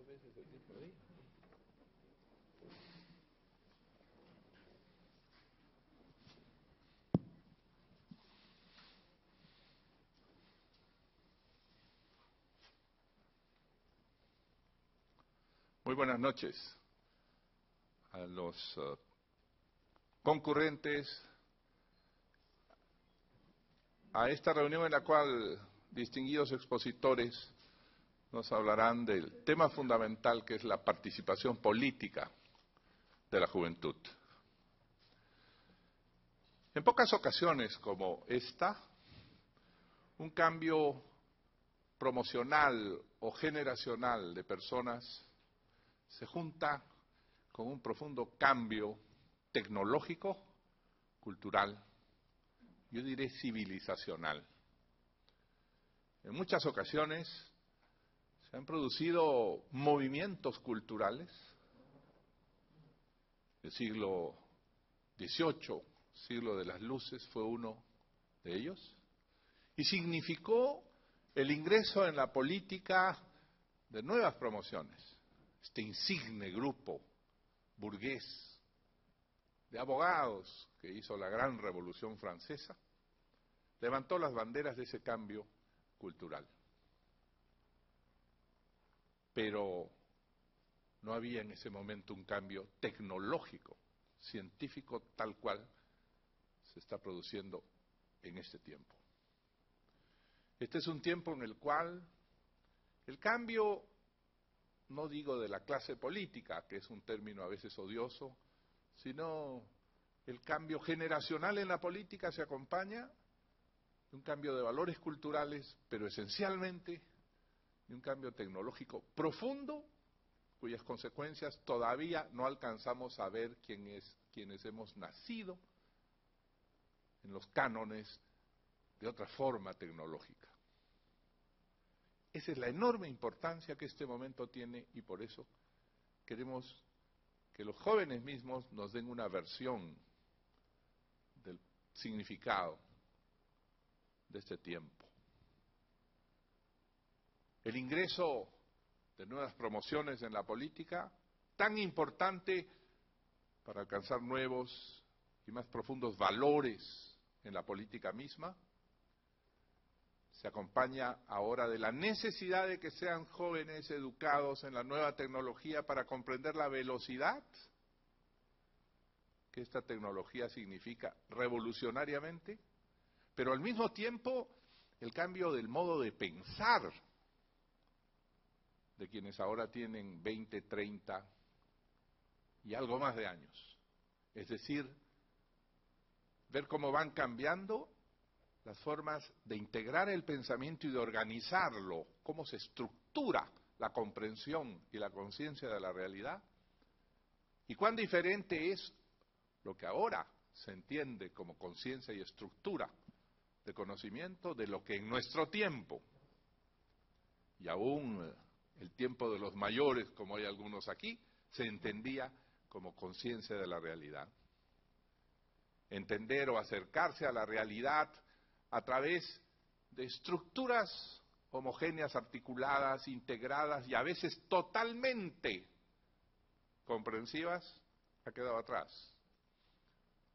veces el mismo día. Muy buenas noches a los concurrentes a esta reunión en la cual distinguidos expositores nos hablarán del tema fundamental que es la participación política de la juventud. En pocas ocasiones como esta, un cambio promocional o generacional de personas se junta con un profundo cambio tecnológico, cultural, yo diré civilizacional. En muchas ocasiones se han producido movimientos culturales. El siglo XVIII, siglo de las luces, fue uno de ellos, y significó el ingreso en la política de nuevas promociones. Este insigne grupo burgués de abogados que hizo la gran Revolución Francesa, levantó las banderas de ese cambio cultural. Pero no había en ese momento un cambio tecnológico, científico, tal cual se está produciendo en este tiempo. Este es un tiempo en el cual el cambio, no digo de la clase política, que es un término a veces odioso, sino el cambio generacional en la política se acompaña de un cambio de valores culturales, pero esencialmente de un cambio tecnológico profundo, cuyas consecuencias todavía no alcanzamos a ver quienes hemos nacido en los cánones de otra forma tecnológica. Esa es la enorme importancia que este momento tiene y por eso queremos que los jóvenes mismos nos den una versión del significado de este tiempo. El ingreso de nuevas promociones en la política, tan importante para alcanzar nuevos y más profundos valores en la política misma, se acompaña ahora de la necesidad de que sean jóvenes educados en la nueva tecnología para comprender la velocidad que esta tecnología significa revolucionariamente, pero al mismo tiempo el cambio del modo de pensar de quienes ahora tienen 20, 30 y algo más de años. Es decir, ver cómo van cambiando las formas de integrar el pensamiento y de organizarlo, cómo se estructura la comprensión y la conciencia de la realidad, y cuán diferente es lo que ahora se entiende como conciencia y estructura de conocimiento de lo que en nuestro tiempo, y aún el tiempo de los mayores, como hay algunos aquí, se entendía como conciencia de la realidad. Entender o acercarse a la realidad a través de estructuras homogéneas, articuladas, integradas y a veces totalmente comprensivas, ha quedado atrás.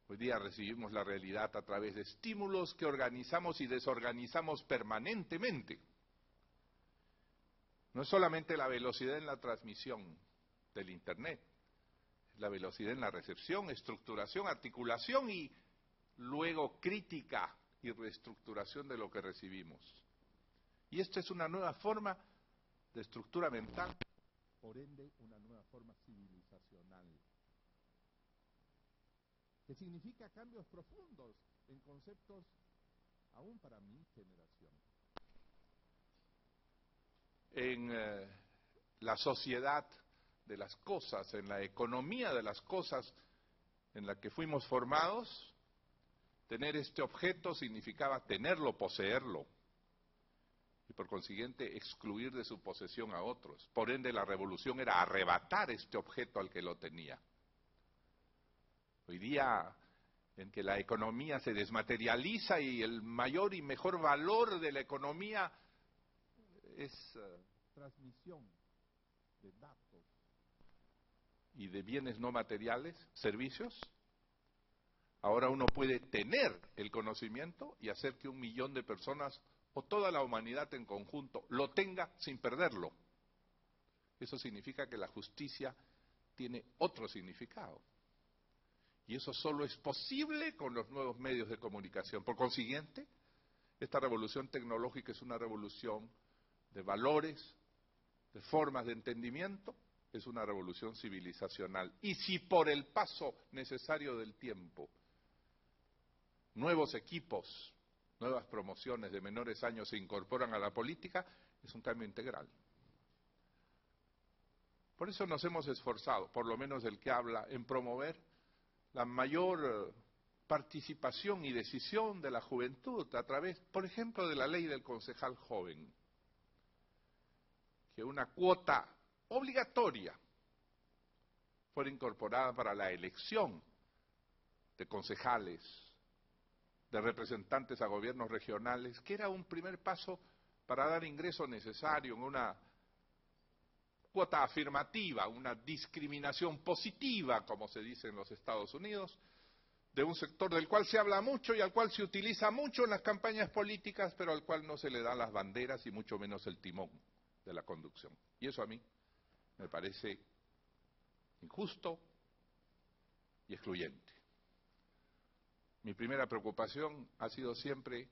Hoy día recibimos la realidad a través de estímulos que organizamos y desorganizamos permanentemente. No es solamente la velocidad en la transmisión del Internet, es la velocidad en la recepción, estructuración, articulación y luego crítica y reestructuración de lo que recibimos. Y esto es una nueva forma de estructura mental, por ende una nueva forma civilizacional, que significa cambios profundos en conceptos aún para mi generación. En la sociedad de las cosas, en la economía de las cosas en la que fuimos formados, tener este objeto significaba tenerlo, poseerlo, y por consiguiente excluir de su posesión a otros. Por ende la revolución era arrebatar este objeto al que lo tenía. Hoy día, en que la economía se desmaterializa y el mayor y mejor valor de la economía es transmisión de datos y de bienes no materiales, servicios, ahora uno puede tener el conocimiento y hacer que 1 millón de personas o toda la humanidad en conjunto lo tenga sin perderlo. Eso significa que la justicia tiene otro significado. Y eso solo es posible con los nuevos medios de comunicación. Por consiguiente, esta revolución tecnológica es una revolución de valores, de formas de entendimiento, es una revolución civilizacional. Y si por el paso necesario del tiempo, nuevos equipos, nuevas promociones de menores años se incorporan a la política, es un cambio integral. Por eso nos hemos esforzado, por lo menos el que habla, en promover la mayor participación y decisión de la juventud a través, por ejemplo, de la ley del concejal joven, que una cuota obligatoria fuera incorporada para la elección de concejales, de representantes a gobiernos regionales, que era un primer paso para dar ingreso necesario en una cuota afirmativa, una discriminación positiva, como se dice en los Estados Unidos, de un sector del cual se habla mucho y al cual se utiliza mucho en las campañas políticas, pero al cual no se le dan las banderas y mucho menos el timón de la conducción. Y eso a mí me parece injusto y excluyente. Mi primera preocupación ha sido siempre,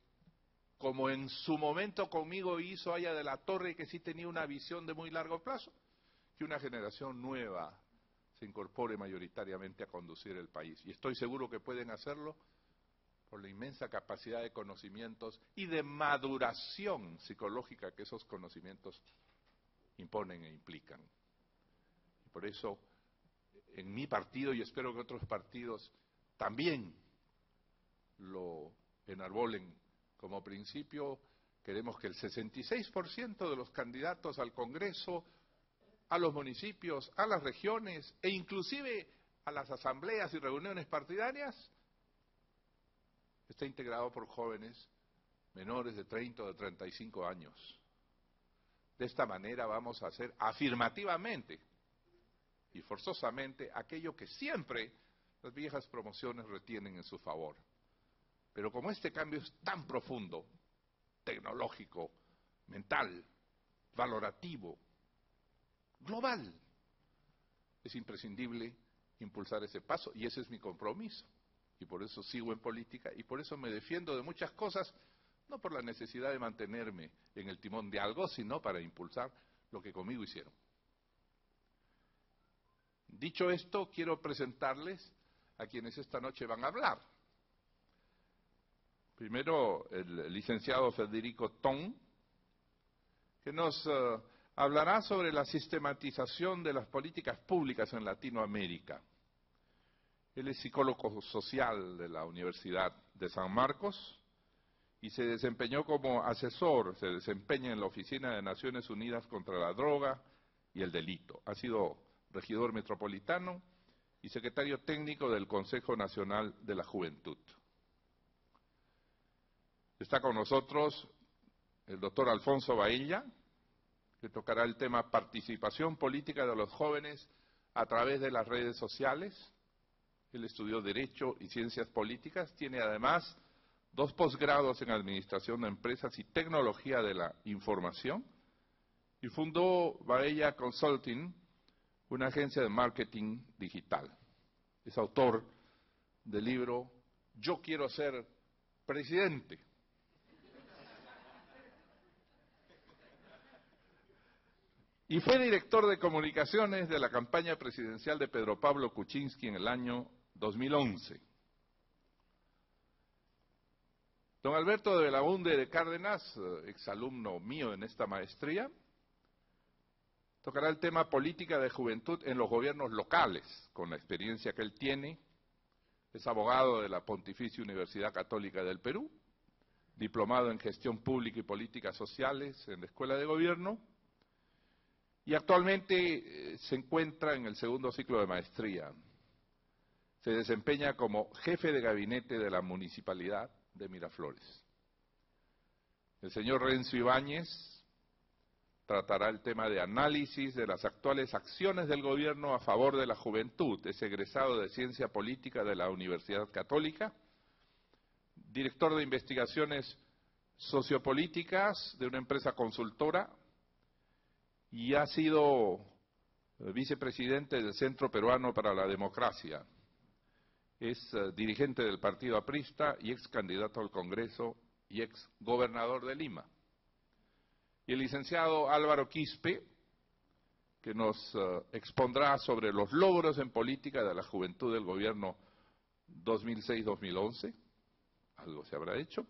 como en su momento conmigo hizo Aya de la Torre, que sí tenía una visión de muy largo plazo, que una generación nueva se incorpore mayoritariamente a conducir el país. Y estoy seguro que pueden hacerlo por la inmensa capacidad de conocimientos y de maduración psicológica que esos conocimientos imponen e implican. Y por eso, en mi partido, y espero que otros partidos también lo enarbolen como principio, queremos que el 66% de los candidatos al Congreso, a los municipios, a las regiones e inclusive a las asambleas y reuniones partidarias, está integrado por jóvenes menores de 30 o de 35 años. De esta manera vamos a hacer afirmativamente y forzosamente aquello que siempre las viejas promociones retienen en su favor. Pero como este cambio es tan profundo, tecnológico, mental, valorativo, global, es imprescindible impulsar ese paso y ese es mi compromiso. Y por eso sigo en política y por eso me defiendo de muchas cosas, no por la necesidad de mantenerme en el timón de algo, sino para impulsar lo que conmigo hicieron. Dicho esto, quiero presentarles a quienes esta noche van a hablar. Primero, el licenciado Federico Tong, que nos hablará sobre la sistematización de las políticas públicas en Latinoamérica. Él es psicólogo social de la Universidad de San Marcos y se desempeñó como asesor, se desempeña en la Oficina de Naciones Unidas contra la Droga y el Delito. Ha sido regidor metropolitano y secretario técnico del Consejo Nacional de la Juventud. Está con nosotros el doctor Alfonso Baella, que tocará el tema participación política de los jóvenes a través de las redes sociales. Él estudió Derecho y Ciencias Políticas, tiene además 2 posgrados en Administración de Empresas y Tecnología de la Información, y fundó Baella Consulting, una agencia de marketing digital. Es autor del libro Yo quiero ser presidente. Y fue director de comunicaciones de la campaña presidencial de Pedro Pablo Kuczynski en el año 2011. Don Alberto de Belaúnde de Cárdenas, exalumno mío en esta maestría, tocará el tema política de juventud en los gobiernos locales, con la experiencia que él tiene. Es abogado de la Pontificia Universidad Católica del Perú, diplomado en Gestión Pública y Políticas Sociales en la Escuela de Gobierno, y actualmente se encuentra en el 2º ciclo de maestría. Se desempeña como jefe de gabinete de la Municipalidad de Miraflores. El señor Renzo Ibáñez tratará el tema de análisis de las actuales acciones del gobierno a favor de la juventud. Es egresado de Ciencia Política de la Universidad Católica, director de investigaciones sociopolíticas de una empresa consultora y ha sido vicepresidente del Centro Peruano para la Democracia. Es dirigente del partido aprista y ex candidato al Congreso y ex gobernador de Lima. Y el licenciado Álvaro Quispe, que nos expondrá sobre los logros en política de la juventud del gobierno 2006-2011, algo se habrá hecho.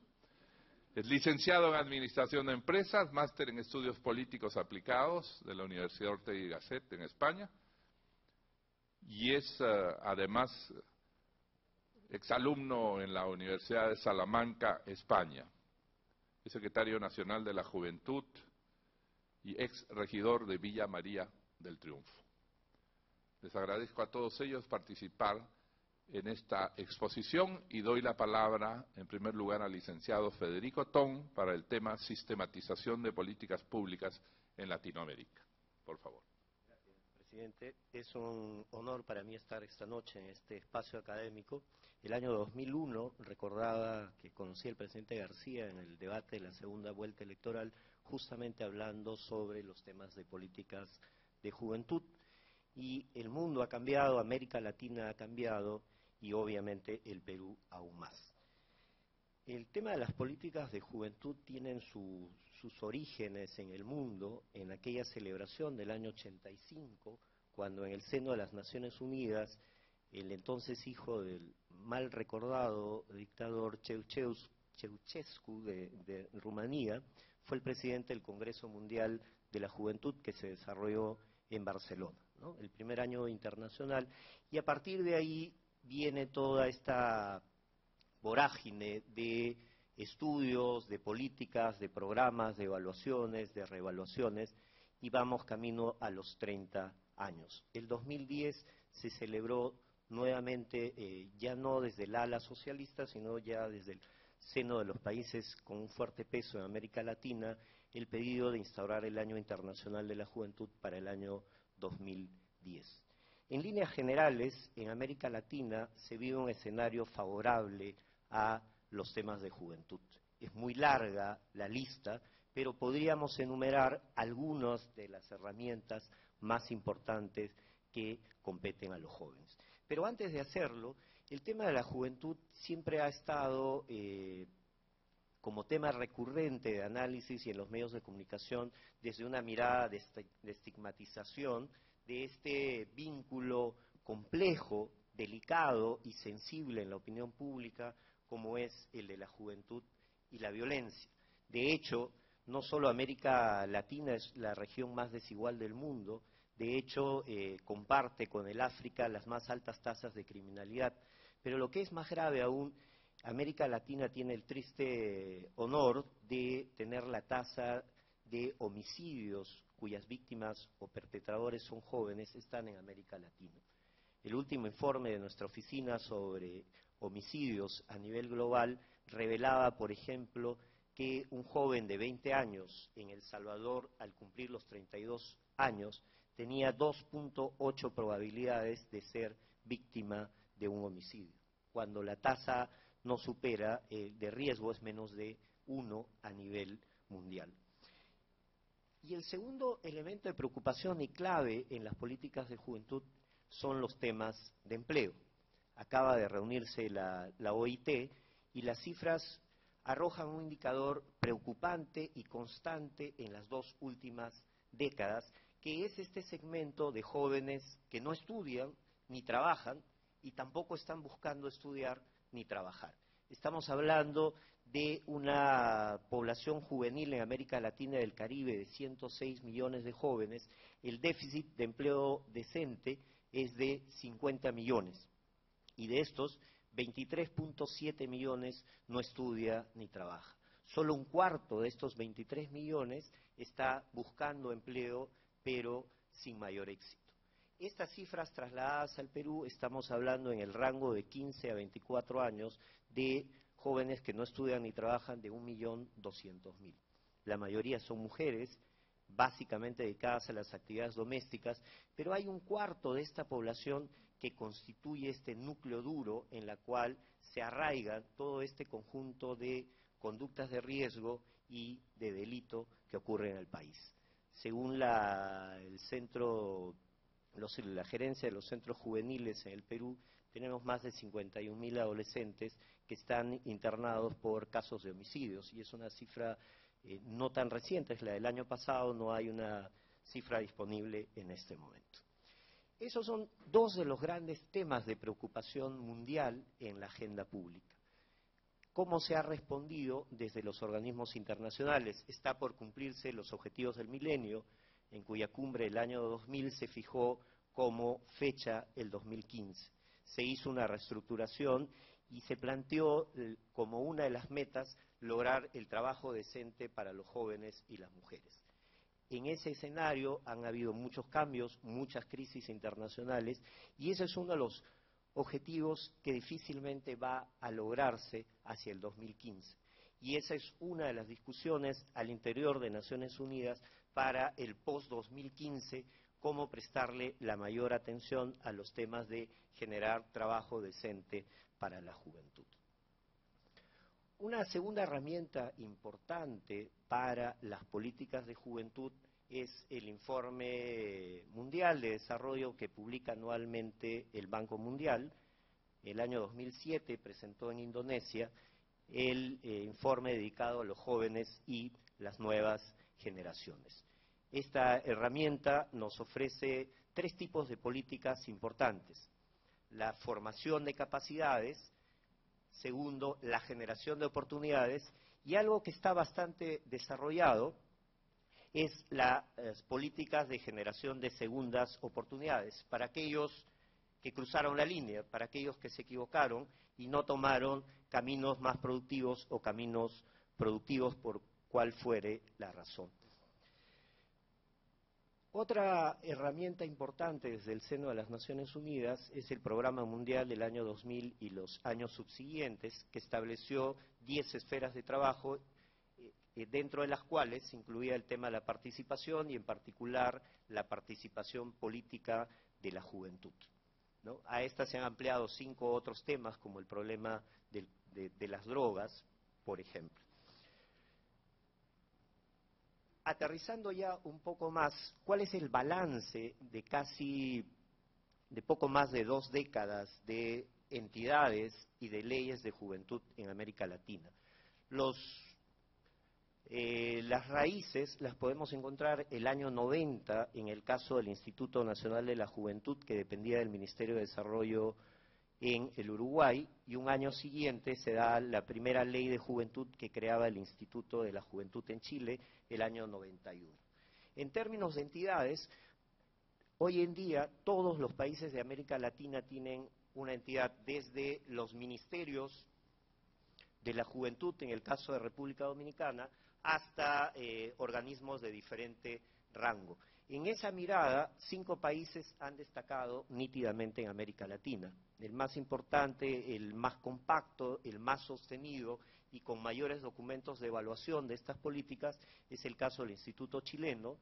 Es licenciado en Administración de Empresas, máster en Estudios Políticos Aplicados de la Universidad Ortega y Gasset en España, y es además exalumno en la Universidad de Salamanca, España. Es secretario nacional de la Juventud y ex regidor de Villa María del Triunfo. Les agradezco a todos ellos participar en esta exposición y doy la palabra en primer lugar al licenciado Federico Tong para el tema sistematización de políticas públicas en Latinoamérica. Por favor. Gracias, presidente. Es un honor para mí estar esta noche en este espacio académico. El año 2001 recordaba que conocí al presidente García en el debate de la segunda vuelta electoral, justamente hablando sobre los temas de políticas de juventud. Y el mundo ha cambiado, América Latina ha cambiado y obviamente el Perú aún más. El tema de las políticas de juventud tienen sus orígenes en el mundo, en aquella celebración del año 85, cuando en el seno de las Naciones Unidas, el entonces hijo del mal recordado dictador Ceausescu de Rumanía, fue el presidente del Congreso Mundial de la Juventud que se desarrolló en Barcelona, ¿no? El primer año internacional, y a partir de ahí viene toda esta vorágine de estudios, de políticas, de programas, de evaluaciones, de reevaluaciones, y vamos camino a los 30 años. El 2010 se celebró nuevamente, ya no desde el ala socialista, sino ya desde el seno de los países con un fuerte peso en América Latina, el pedido de instaurar el Año Internacional de la Juventud para el año 2010. En líneas generales, en América Latina se vive un escenario favorable a los temas de juventud. Es muy larga la lista, pero podríamos enumerar algunas de las herramientas más importantes que competen a los jóvenes. Pero antes de hacerlo, el tema de la juventud siempre ha estado como tema recurrente de análisis y en los medios de comunicación desde una mirada de estigmatización de este vínculo complejo, delicado y sensible en la opinión pública como es el de la juventud y la violencia. De hecho, no solo América Latina es la región más desigual del mundo, de hecho comparte con el África las más altas tasas de criminalidad, pero lo que es más grave aún, América Latina tiene el triste honor de tener la tasa de homicidios cuyas víctimas o perpetradores son jóvenes, están en América Latina. El último informe de nuestra oficina sobre homicidios a nivel global revelaba, por ejemplo, que un joven de 20 años en El Salvador, al cumplir los 32 años, tenía 2.8 probabilidades de ser víctima de un homicidio, cuando la tasa no supera, de riesgo es menos de 1 a nivel mundial. Y el segundo elemento de preocupación y clave en las políticas de juventud son los temas de empleo. Acaba de reunirse la OIT y las cifras arrojan un indicador preocupante y constante en las dos últimas décadas, que es este segmento de jóvenes que no estudian ni trabajan y tampoco están buscando estudiar ni trabajar. Estamos hablando de una población juvenil en América Latina y del Caribe de 106 millones de jóvenes. El déficit de empleo decente es de 50 millones y de estos 23.7 millones no estudia ni trabaja. Solo un cuarto de estos 23 millones está buscando empleo, pero sin mayor éxito. Estas cifras trasladadas al Perú, estamos hablando en el rango de 15 a 24 años de jóvenes que no estudian ni trabajan, de 1.200.000. La mayoría son mujeres, básicamente dedicadas a las actividades domésticas, pero hay un cuarto de esta población que constituye este núcleo duro en la cual se arraiga todo este conjunto de conductas de riesgo y de delito que ocurre en el país. Según la gerencia de los centros juveniles en el Perú, tenemos más de 51.000 adolescentes que están internados por casos de homicidios, y es una cifra no tan reciente, es la del año pasado, no hay una cifra disponible en este momento. Esos son dos de los grandes temas de preocupación mundial en la agenda pública. ¿Cómo se ha respondido desde los organismos internacionales? Está por cumplirse los objetivos del milenio, en cuya cumbre el año 2000 se fijó como fecha el 2015. Se hizo una reestructuración y se planteó como una de las metas lograr el trabajo decente para los jóvenes y las mujeres. En ese escenario han habido muchos cambios, muchas crisis internacionales, y ese es uno de los objetivos que difícilmente va a lograrse hacia el 2015. Y esa es una de las discusiones al interior de Naciones Unidas para el post-2015, cómo prestarle la mayor atención a los temas de generar trabajo decente para la juventud. Una segunda herramienta importante para las políticas de juventud es el Informe Mundial de Desarrollo que publica anualmente el Banco Mundial. El año 2007 presentó en Indonesia el informe dedicado a los jóvenes y las nuevas generaciones. Esta herramienta nos ofrece tres tipos de políticas importantes: la formación de capacidades, segundo, la generación de oportunidades, y algo que está bastante desarrollado es las políticas de generación de segundas oportunidades, para aquellos que cruzaron la línea, para aquellos que se equivocaron y no tomaron caminos más productivos o caminos productivos por cual fuere la razón. Otra herramienta importante desde el seno de las Naciones Unidas es el Programa Mundial del año 2000 y los años subsiguientes, que estableció 10 esferas de trabajo, dentro de las cuales se incluía el tema de la participación y en particular la participación política de la juventud, ¿no? A esta se han ampliado 5 otros temas, como el problema de las drogas, por ejemplo. Aterrizando ya un poco más, ¿cuál es el balance de poco más de 2 décadas de entidades y de leyes de juventud en América Latina? Las raíces las podemos encontrar el año 90 en el caso del Instituto Nacional de la Juventud, que dependía del Ministerio de Desarrollo en el Uruguay, y un año siguiente se da la primera ley de juventud que creaba el Instituto de la Juventud en Chile, el año 91. En términos de entidades, hoy en día todos los países de América Latina tienen una entidad, desde los ministerios de la juventud, en el caso de República Dominicana, hasta organismos de diferente rango. En esa mirada, 5 países han destacado nítidamente en América Latina. El más importante, el más compacto, el más sostenido y con mayores documentos de evaluación de estas políticas es el caso del Instituto Chileno.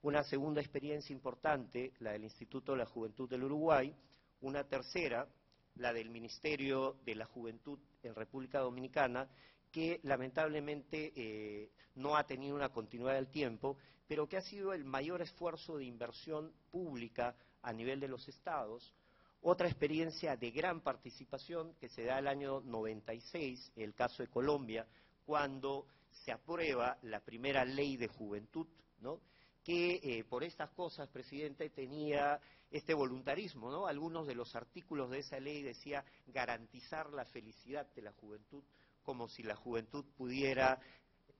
Una segunda experiencia importante, la del Instituto de la Juventud del Uruguay. Una tercera, la del Ministerio de la Juventud en República Dominicana, que lamentablemente no ha tenido una continuidad del tiempo, pero que ha sido el mayor esfuerzo de inversión pública a nivel de los estados. Otra experiencia de gran participación que se da el año 96, el caso de Colombia, cuando se aprueba la primera ley de juventud, ¿no? Que por estas cosas, presidente, tenía este voluntarismo, ¿no? Algunos de los artículos de esa ley decía garantizar la felicidad de la juventud, como si la juventud pudiera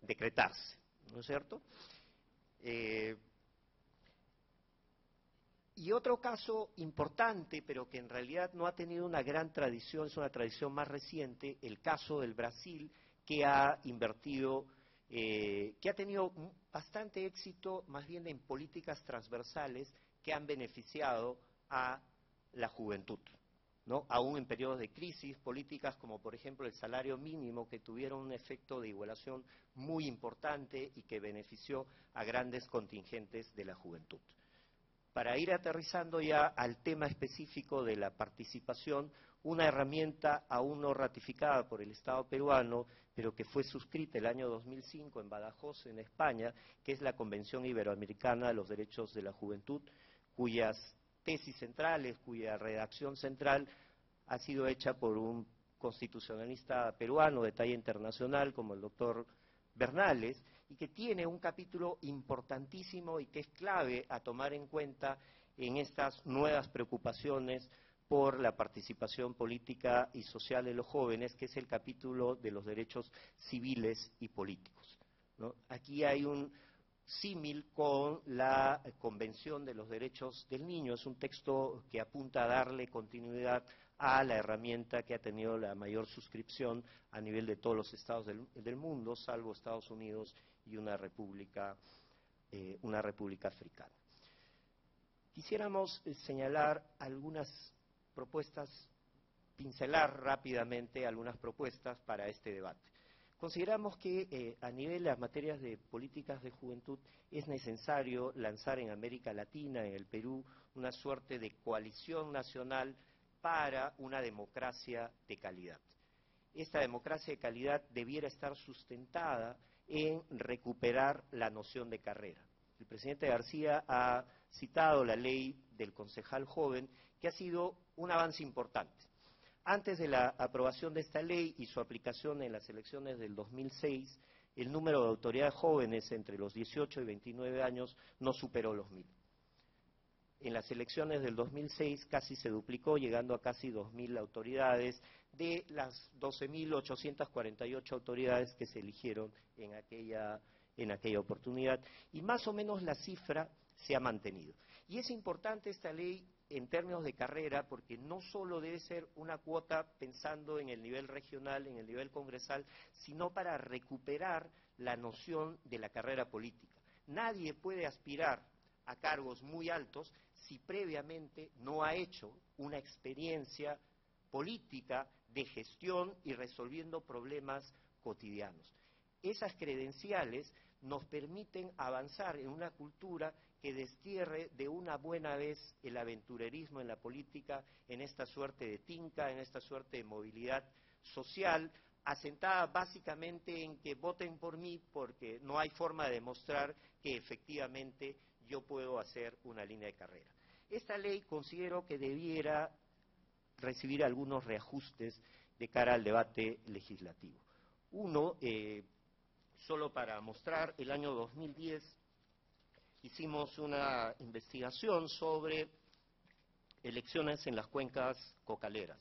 decretarse, ¿no es cierto? Y otro caso importante, pero que en realidad no ha tenido una gran tradición, es una tradición más reciente, el caso del Brasil, que ha invertido, que ha tenido bastante éxito más bien en políticas transversales que han beneficiado a la juventud, ¿no? Aún en periodos de crisis, políticas como por ejemplo el salario mínimo, que tuvieron un efecto de igualación muy importante y que benefició a grandes contingentes de la juventud. Para ir aterrizando ya al tema específico de la participación, una herramienta aún no ratificada por el Estado peruano, pero que fue suscrita el año 2005 en Badajoz, en España, que es la Convención Iberoamericana de los Derechos de la Juventud, cuyas tesis centrales, cuya redacción central ha sido hecha por un constitucionalista peruano de talla internacional como el doctor Bernales, y que tiene un capítulo importantísimo y que es clave a tomar en cuenta en estas nuevas preocupaciones por la participación política y social de los jóvenes, que es el capítulo de los derechos civiles y políticos, ¿no? Aquí hay un símil con la Convención de los Derechos del Niño. Es un texto que apunta a darle continuidad a la herramienta que ha tenido la mayor suscripción a nivel de todos los estados del mundo, salvo Estados Unidos y una república africana. Quisiéramos señalar algunas propuestas, pincelar rápidamente algunas propuestas para este debate. Consideramos que a nivel de las materias de políticas de juventud es necesario lanzar en América Latina, en el Perú, una suerte de coalición nacional para una democracia de calidad. Esta democracia de calidad debiera estar sustentada en recuperar la noción de carrera. El presidente García ha citado la ley del concejal joven, que ha sido un avance importante. Antes de la aprobación de esta ley y su aplicación en las elecciones del 2006, el número de autoridades jóvenes entre los 18 y 29 años no superó los 1000. En las elecciones del 2006 casi se duplicó, llegando a casi 2000 autoridades de las 12.848 autoridades que se eligieron en aquella oportunidad. Y más o menos la cifra se ha mantenido. Y es importante esta ley en términos de carrera, porque no solo debe ser una cuota pensando en el nivel regional, en el nivel congresal, sino para recuperar la noción de la carrera política. Nadie puede aspirar a cargos muy altos si previamente no ha hecho una experiencia política de gestión y resolviendo problemas cotidianos. Esas credenciales nos permiten avanzar en una cultura que destierre de una buena vez el aventurerismo en la política, en esta suerte de tinca, en esta suerte de movilidad social, asentada básicamente en que voten por mí porque no hay forma de demostrar que efectivamente yo puedo hacer una línea de carrera. Esta ley considero que debiera recibir algunos reajustes de cara al debate legislativo. Uno, solo para mostrar, el año 2010 hicimos una investigación sobre elecciones en las cuencas cocaleras.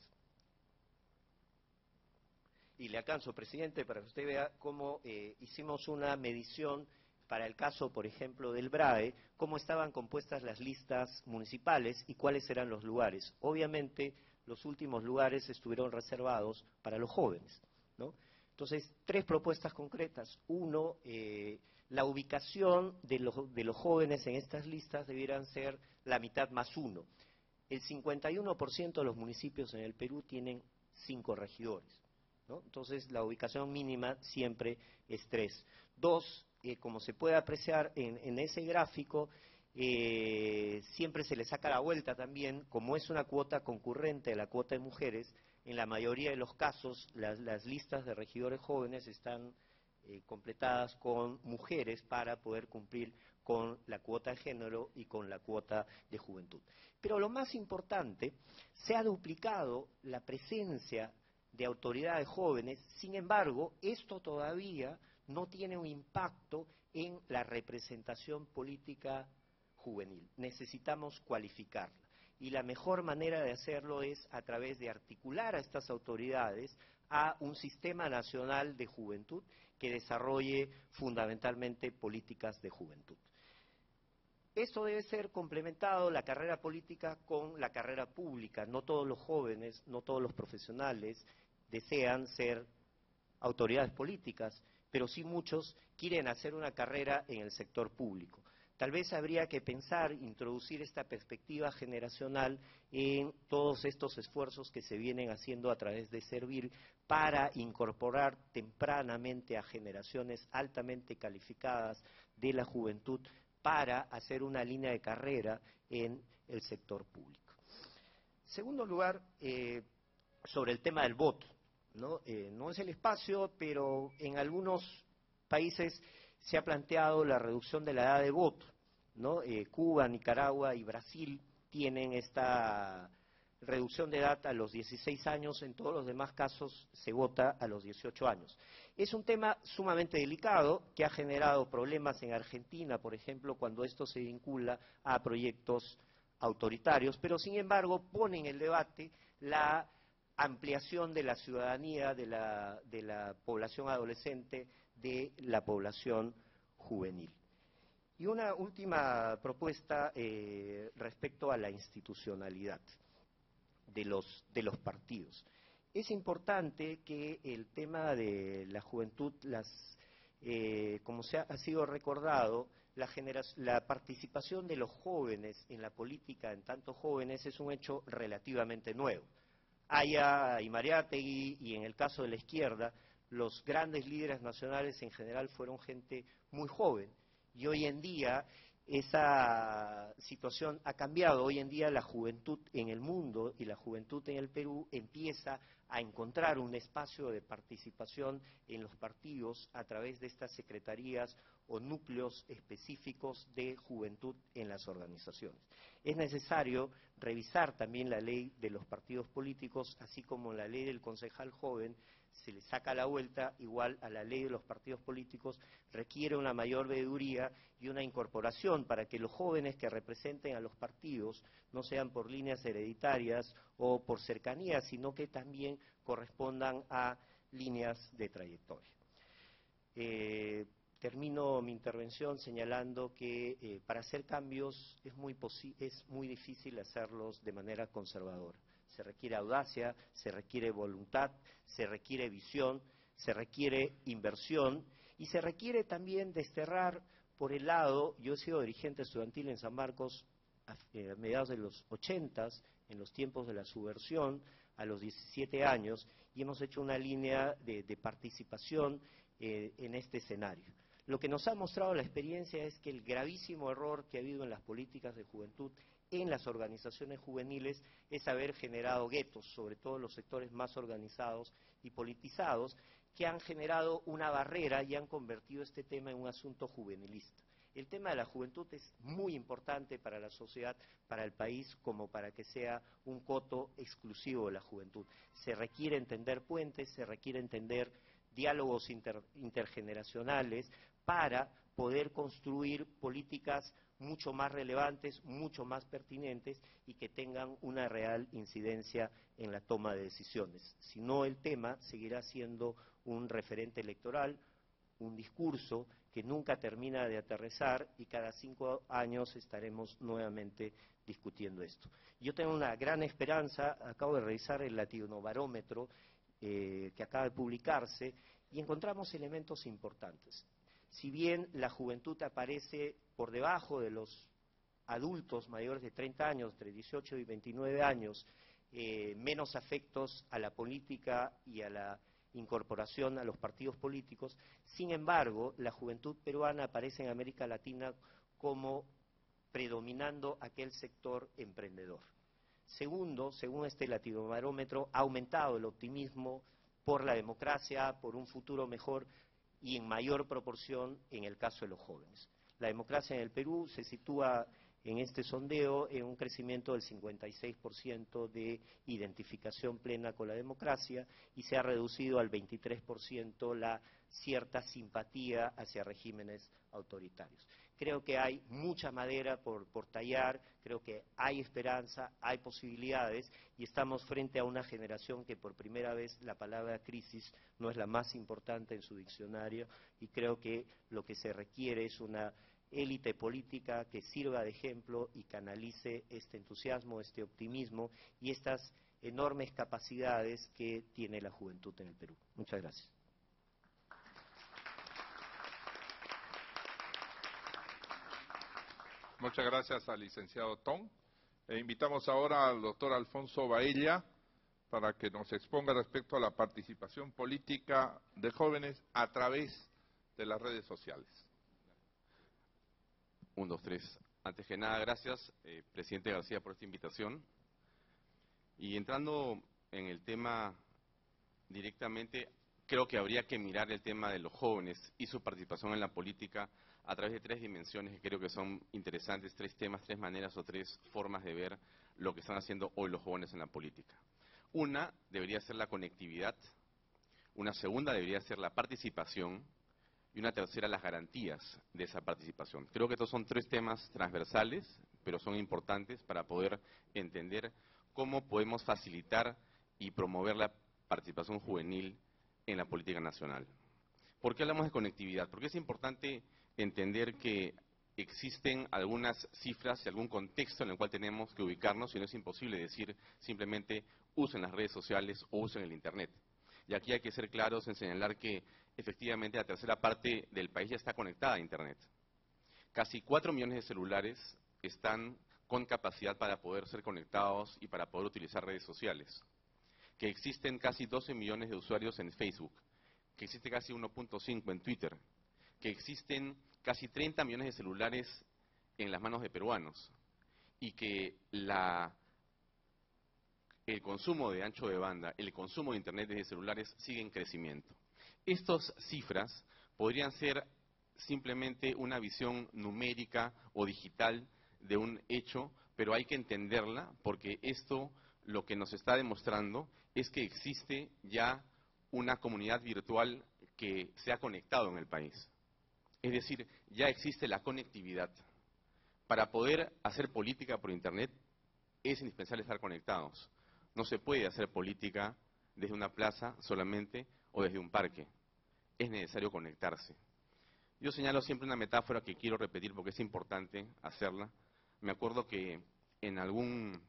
Y le alcanzo, presidente, para que usted vea cómo hicimos una medición para el caso, por ejemplo, del BRAE, cómo estaban compuestas las listas municipales y cuáles eran los lugares. Obviamente, los últimos lugares estuvieron reservados para los jóvenes, ¿no? Entonces, tres propuestas concretas. Uno, la ubicación de los jóvenes en estas listas debieran ser la mitad más uno. El 51% de los municipios en el Perú tienen 5 regidores, ¿no? Entonces, la ubicación mínima siempre es 3. 2, como se puede apreciar en ese gráfico, siempre se le saca la vuelta también, como es una cuota concurrente a la cuota de mujeres. En la mayoría de los casos, las listas de regidores jóvenes están completadas con mujeres para poder cumplir con la cuota de género y con la cuota de juventud. Pero lo más importante, se ha duplicado la presencia de autoridades jóvenes. Sin embargo, esto todavía no tiene un impacto en la representación política juvenil. Necesitamos cualificarla. Y la mejor manera de hacerlo es a través de articular a estas autoridades a un sistema nacional de juventud que desarrolle fundamentalmente políticas de juventud. Esto debe ser complementado, la carrera política, con la carrera pública. No todos los jóvenes, no todos los profesionales desean ser autoridades políticas, pero sí muchos quieren hacer una carrera en el sector público. tal vez habría que pensar, introducir esta perspectiva generacional en todos estos esfuerzos que se vienen haciendo a través de Servir para incorporar tempranamente a generaciones altamente calificadas de la juventud para hacer una línea de carrera en el sector público. En segundo lugar, sobre el tema del voto, ¿no? No es el espacio, pero en algunos países se ha planteado la reducción de la edad de voto, ¿no? Cuba, Nicaragua y Brasil tienen esta reducción de edad a los 16 años, en todos los demás casos se vota a los 18 años. Es un tema sumamente delicado que ha generado problemas en Argentina, por ejemplo, cuando esto se vincula a proyectos autoritarios, pero sin embargo pone en el debate la ampliación de la ciudadanía, de la población adolescente, de la población juvenil. Y una última propuesta respecto a la institucionalidad de los partidos. Es importante que el tema de la juventud, como ha sido recordado, la participación de los jóvenes en la política, en tanto jóvenes, es un hecho relativamente nuevo. Aya y Mariátegui, y en el caso de la izquierda, los grandes líderes nacionales en general fueron gente muy joven. Y hoy en día esa situación ha cambiado. Hoy en día la juventud en el mundo y la juventud en el Perú empieza a encontrar un espacio de participación en los partidos a través de estas secretarías o núcleos específicos de juventud en las organizaciones. Es necesario revisar también la ley de los partidos políticos, así como la ley del concejal joven. Se le saca la vuelta, igual a la ley de los partidos políticos, requiere una mayor veeduría y una incorporación para que los jóvenes que representen a los partidos no sean por líneas hereditarias o por cercanía, sino que también correspondan a líneas de trayectoria. Termino mi intervención señalando que para hacer cambios es muy difícil hacerlos de manera conservadora. Se requiere audacia, se requiere voluntad, se requiere visión, se requiere inversión y se requiere también desterrar por el lado. Yo he sido dirigente estudiantil en San Marcos a mediados de los 80s, en los tiempos de la subversión, a los 17 años, y hemos hecho una línea de participación en este escenario. Lo que nos ha mostrado la experiencia es que el gravísimo error que ha habido en las políticas de juventud, en las organizaciones juveniles, es haber generado guetos, sobre todo en los sectores más organizados y politizados, que han generado una barrera y han convertido este tema en un asunto juvenilista. El tema de la juventud es muy importante para la sociedad, para el país, como para que sea un coto exclusivo de la juventud. Se requiere entender puentes, se requiere entender diálogos intergeneracionales para poder construir políticas mucho más relevantes, mucho más pertinentes y que tengan una real incidencia en la toma de decisiones. Si no, el tema seguirá siendo un referente electoral, un discurso que nunca termina de aterrizar y cada 5 años estaremos nuevamente discutiendo esto. Yo tengo una gran esperanza. Acabo de revisar el Latinobarómetro que acaba de publicarse y encontramos elementos importantes. Si bien la juventud aparece por debajo de los adultos mayores de 30 años, entre 18 y 29 años, menos afectos a la política y a la incorporación a los partidos políticos, sin embargo, la juventud peruana aparece en América Latina como predominando aquel sector emprendedor. Segundo, según este Latinobarómetro, ha aumentado el optimismo por la democracia, por un futuro mejor y en mayor proporción en el caso de los jóvenes. La democracia en el Perú se sitúa en este sondeo en un crecimiento del 56% de identificación plena con la democracia y se ha reducido al 23% la cierta simpatía hacia regímenes autoritarios. Creo que hay mucha madera por tallar, creo que hay esperanza, hay posibilidades y estamos frente a una generación que por primera vez la palabra crisis no es la más importante en su diccionario y creo que lo que se requiere es una élite política que sirva de ejemplo y canalice este entusiasmo, este optimismo y estas enormes capacidades que tiene la juventud en el Perú. Muchas gracias. Muchas gracias al licenciado Tong. Invitamos ahora al doctor Alfonso Baella para que nos exponga respecto a la participación política de jóvenes a través de las redes sociales. 1, 2, 3. Antes que nada, gracias, presidente García, por esta invitación. Y entrando en el tema directamente, creo que habría que mirar el tema de los jóvenes y su participación en la política a través de 3 dimensiones que creo que son interesantes, 3 temas, 3 maneras o 3 formas de ver lo que están haciendo hoy los jóvenes en la política. Una debería ser la conectividad, una segunda debería ser la participación y una tercera las garantías de esa participación. Creo que estos son 3 temas transversales, pero son importantes para poder entender cómo podemos facilitar y promover la participación juvenil en la política nacional. ¿Por qué hablamos de conectividad? Porque es importante entender que existen algunas cifras y algún contexto en el cual tenemos que ubicarnos y no es imposible decir simplemente usen las redes sociales o usen el Internet. Y aquí hay que ser claros en señalar que efectivamente la tercera parte del país ya está conectada a Internet. Casi 4 millones de celulares están con capacidad para poder ser conectados y para poder utilizar redes sociales. Que existen casi 12 millones de usuarios en Facebook, que existe casi 1.5 en Twitter, que existen casi 30 millones de celulares en las manos de peruanos y que el consumo de ancho de banda, el consumo de Internet desde celulares sigue en crecimiento. Estas cifras podrían ser simplemente una visión numérica o digital de un hecho, pero hay que entenderla porque esto lo que nos está demostrando es que existe ya una comunidad virtual que se ha conectado en el país. Es decir, ya existe la conectividad. Para poder hacer política por Internet es indispensable estar conectados. No se puede hacer política desde una plaza solamente o desde un parque. Es necesario conectarse. Yo señalo siempre una metáfora que quiero repetir porque es importante hacerla. Me acuerdo que en algún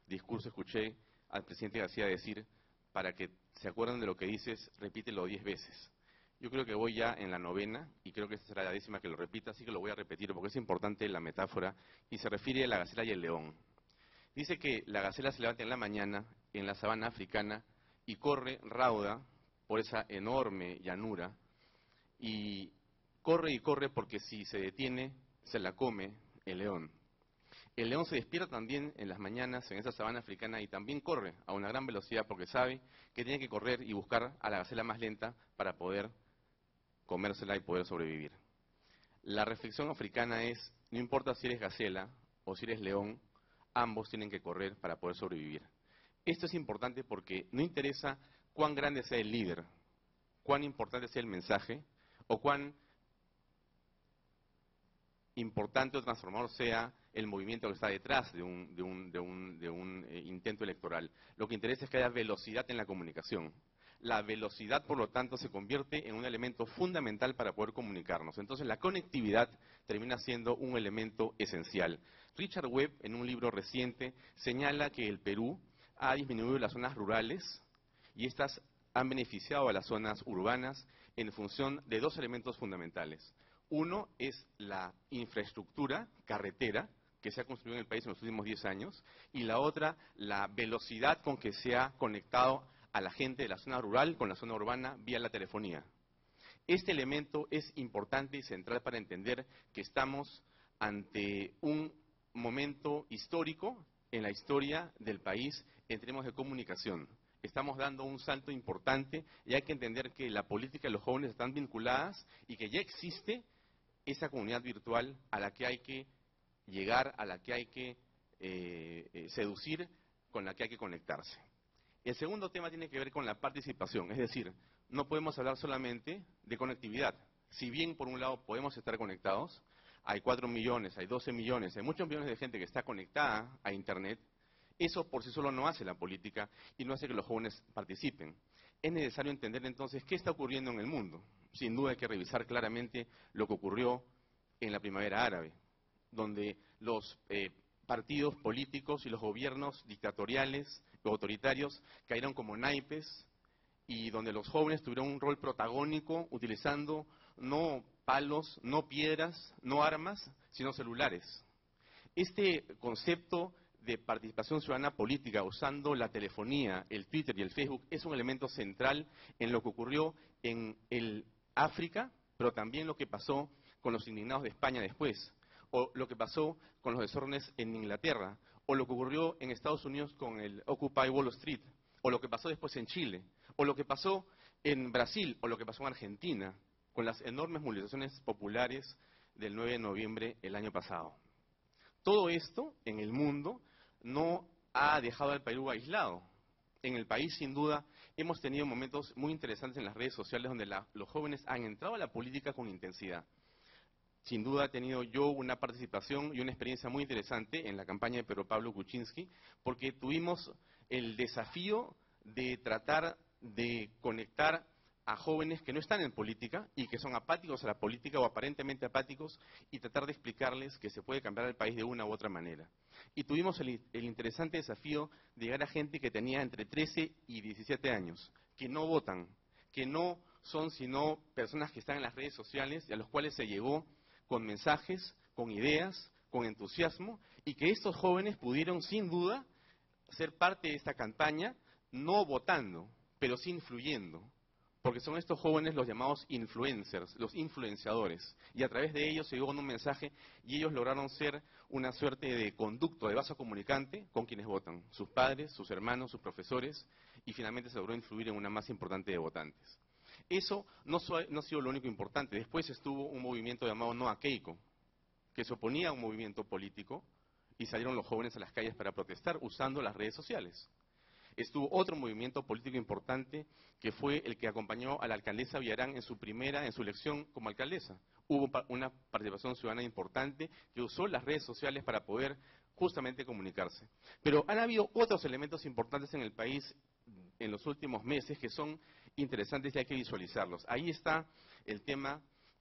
discurso escuché al presidente García decir, para que se acuerden de lo que dices, repítelo 10 veces. Yo creo que voy ya en la 9ª y creo que esta será la 10ª que lo repita, así que lo voy a repetir porque es importante la metáfora y se refiere a la gacela y el león. Dice que la gacela se levanta en la mañana en la sabana africana y corre rauda por esa enorme llanura y corre porque si se detiene se la come el león. El león se despierta también en las mañanas en esa sabana africana y también corre a una gran velocidad porque sabe que tiene que correr y buscar a la gacela más lenta para poder comérsela y poder sobrevivir. La reflexión africana es, no importa si eres gacela o si eres león, ambos tienen que correr para poder sobrevivir. Esto es importante porque no interesa cuán grande sea el líder, cuán importante sea el mensaje o cuán importante o transformador sea el movimiento que está detrás de un intento electoral. Lo que interesa es que haya velocidad en la comunicación. La velocidad, por lo tanto, se convierte en un elemento fundamental para poder comunicarnos. Entonces, la conectividad termina siendo un elemento esencial. Richard Webb, en un libro reciente, señala que el Perú ha disminuido las zonas rurales y estas han beneficiado a las zonas urbanas en función de 2 elementos fundamentales. Uno es la infraestructura carretera que se ha construido en el país en los últimos 10 años y la otra, la velocidad con que se ha conectado a la gente de la zona rural con la zona urbana vía la telefonía. Este elemento es importante y central para entender que estamos ante un momento histórico en la historia del país en términos de comunicación. Estamos dando un salto importante y hay que entender que la política de los jóvenes están vinculadas y que ya existe esa comunidad virtual a la que hay que llegar, a la que hay que seducir, con la que hay que conectarse. El segundo tema tiene que ver con la participación, es decir, no podemos hablar solamente de conectividad. Si bien por un lado podemos estar conectados, hay 4 millones, hay 12 millones, hay muchos millones de gente que está conectada a Internet, eso por sí solo no hace la política y no hace que los jóvenes participen. Es necesario entender entonces qué está ocurriendo en el mundo. Sin duda hay que revisar claramente lo que ocurrió en la primavera árabe, donde los partidos políticos y los gobiernos dictatoriales o autoritarios cayeron como naipes y donde los jóvenes tuvieron un rol protagónico utilizando no palos, no piedras, no armas, sino celulares. Este concepto de participación ciudadana política usando la telefonía, el Twitter y el Facebook es un elemento central en lo que ocurrió en el África, pero también lo que pasó con los indignados de España después, o lo que pasó con los desórdenes en Inglaterra, o lo que ocurrió en Estados Unidos con el Occupy Wall Street, o lo que pasó después en Chile, o lo que pasó en Brasil, o lo que pasó en Argentina, con las enormes movilizaciones populares del 9 de noviembre el año pasado. Todo esto en el mundo no ha dejado al Perú aislado. En el país, sin duda, hemos tenido momentos muy interesantes en las redes sociales donde los jóvenes han entrado a la política con intensidad. Sin duda he tenido yo una participación y una experiencia muy interesante en la campaña de Pedro Pablo Kuczynski, porque tuvimos el desafío de tratar de conectar a jóvenes que no están en política y que son apáticos a la política o aparentemente apáticos y tratar de explicarles que se puede cambiar el país de una u otra manera. Y tuvimos el interesante desafío de llegar a gente que tenía entre 13 y 17 años, que no votan, que no son sino personas que están en las redes sociales y a los cuales se llegó con mensajes, con ideas, con entusiasmo, y que estos jóvenes pudieron sin duda ser parte de esta campaña, no votando, pero sí influyendo, porque son estos jóvenes los llamados influencers, los influenciadores, y a través de ellos se llegó con un mensaje y ellos lograron ser una suerte de conducto, de vaso comunicante con quienes votan, sus padres, sus hermanos, sus profesores, y finalmente se logró influir en una masa importante de votantes. Eso no ha sido lo único importante. Después estuvo un movimiento llamado No a Keiko, que se oponía a un movimiento político y salieron los jóvenes a las calles para protestar usando las redes sociales. Estuvo otro movimiento político importante que fue el que acompañó a la alcaldesa Villarán en su elección como alcaldesa. Hubo una participación ciudadana importante que usó las redes sociales para poder justamente comunicarse. Pero han habido otros elementos importantes en el país en los últimos meses que son interesantes y hay que visualizarlos. Ahí está el tema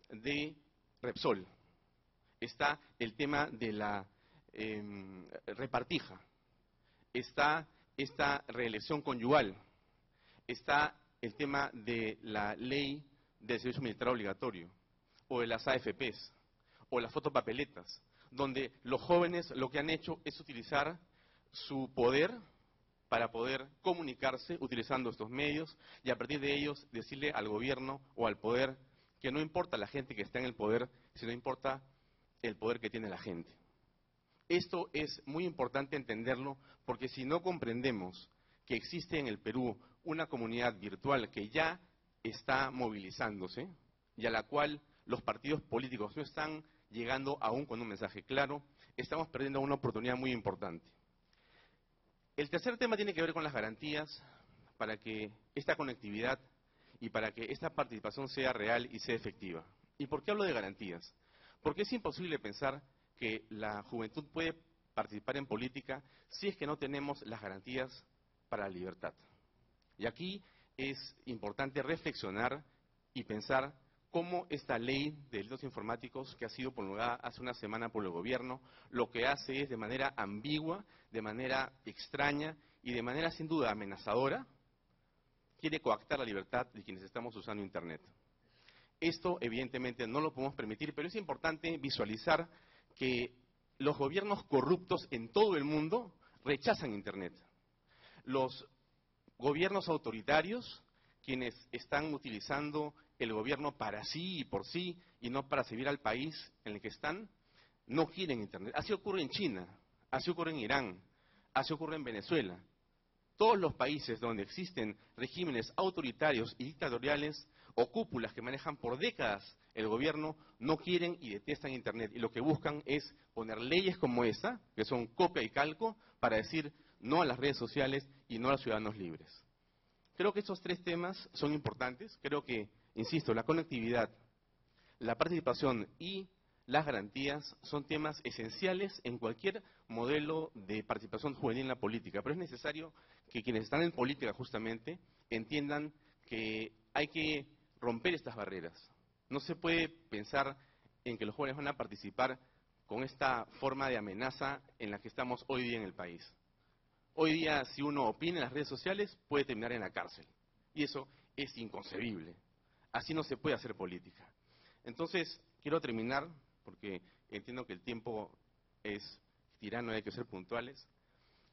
de Repsol, está el tema de la repartija, está esta reelección conyugal, está el tema de la ley del servicio militar obligatorio, o de las AFPs, o las fotopapeletas, donde los jóvenes lo que han hecho es utilizar su poder para poder comunicarse utilizando estos medios y a partir de ellos decirle al gobierno o al poder que no importa la gente que está en el poder, sino importa el poder que tiene la gente. Esto es muy importante entenderlo porque si no comprendemos que existe en el Perú una comunidad virtual que ya está movilizándose y a la cual los partidos políticos no están llegando aún con un mensaje claro, estamos perdiendo una oportunidad muy importante. El tercer tema tiene que ver con las garantías para que esta conectividad y para que esta participación sea real y sea efectiva. ¿Y por qué hablo de garantías? Porque es imposible pensar que la juventud puede participar en política si es que no tenemos las garantías para la libertad. Y aquí es importante reflexionar y pensar cómo esta ley de delitos informáticos que ha sido promulgada hace una semana por el gobierno, lo que hace es de manera ambigua, de manera extraña y de manera sin duda amenazadora, quiere coactar la libertad de quienes estamos usando Internet. Esto evidentemente no lo podemos permitir, pero es importante visualizar que los gobiernos corruptos en todo el mundo rechazan Internet. Los gobiernos autoritarios, quienes están utilizando el gobierno para sí y por sí y no para servir al país en el que están, no quieren Internet. Así ocurre en China, así ocurre en Irán, así ocurre en Venezuela. Todos los países donde existen regímenes autoritarios y dictatoriales o cúpulas que manejan por décadas el gobierno no quieren y detestan Internet y lo que buscan es poner leyes como esa, que son copia y calco, para decir no a las redes sociales y no a los ciudadanos libres. Creo que estos tres temas son importantes, creo que, insisto, la conectividad, la participación y las garantías son temas esenciales en cualquier modelo de participación juvenil en la política, pero es necesario que quienes están en política justamente entiendan que hay que romper estas barreras. No se puede pensar en que los jóvenes van a participar con esta forma de amenaza en la que estamos hoy día en el país. Hoy día, si uno opina en las redes sociales, puede terminar en la cárcel. Y eso es inconcebible. Así no se puede hacer política. Entonces, quiero terminar, porque entiendo que el tiempo es tirano y hay que ser puntuales.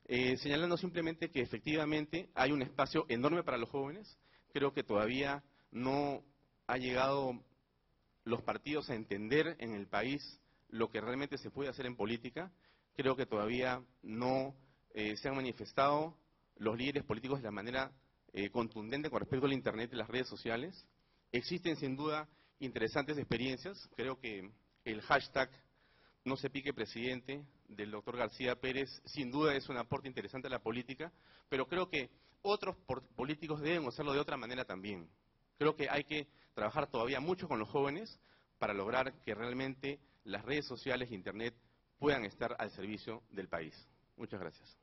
Señalando simplemente que efectivamente hay un espacio enorme para los jóvenes. Creo que todavía no ha llegado los partidos a entender en el país lo que realmente se puede hacer en política. Creo que todavía no se han manifestado los líderes políticos de la manera contundente con respecto al Internet y las redes sociales. Existen sin duda interesantes experiencias. Creo que el hashtag No se pique presidente del doctor García Pérez sin duda es un aporte interesante a la política, pero creo que otros políticos deben hacerlo de otra manera también. Creo que hay que trabajar todavía mucho con los jóvenes para lograr que realmente las redes sociales e Internet puedan estar al servicio del país. Muchas gracias.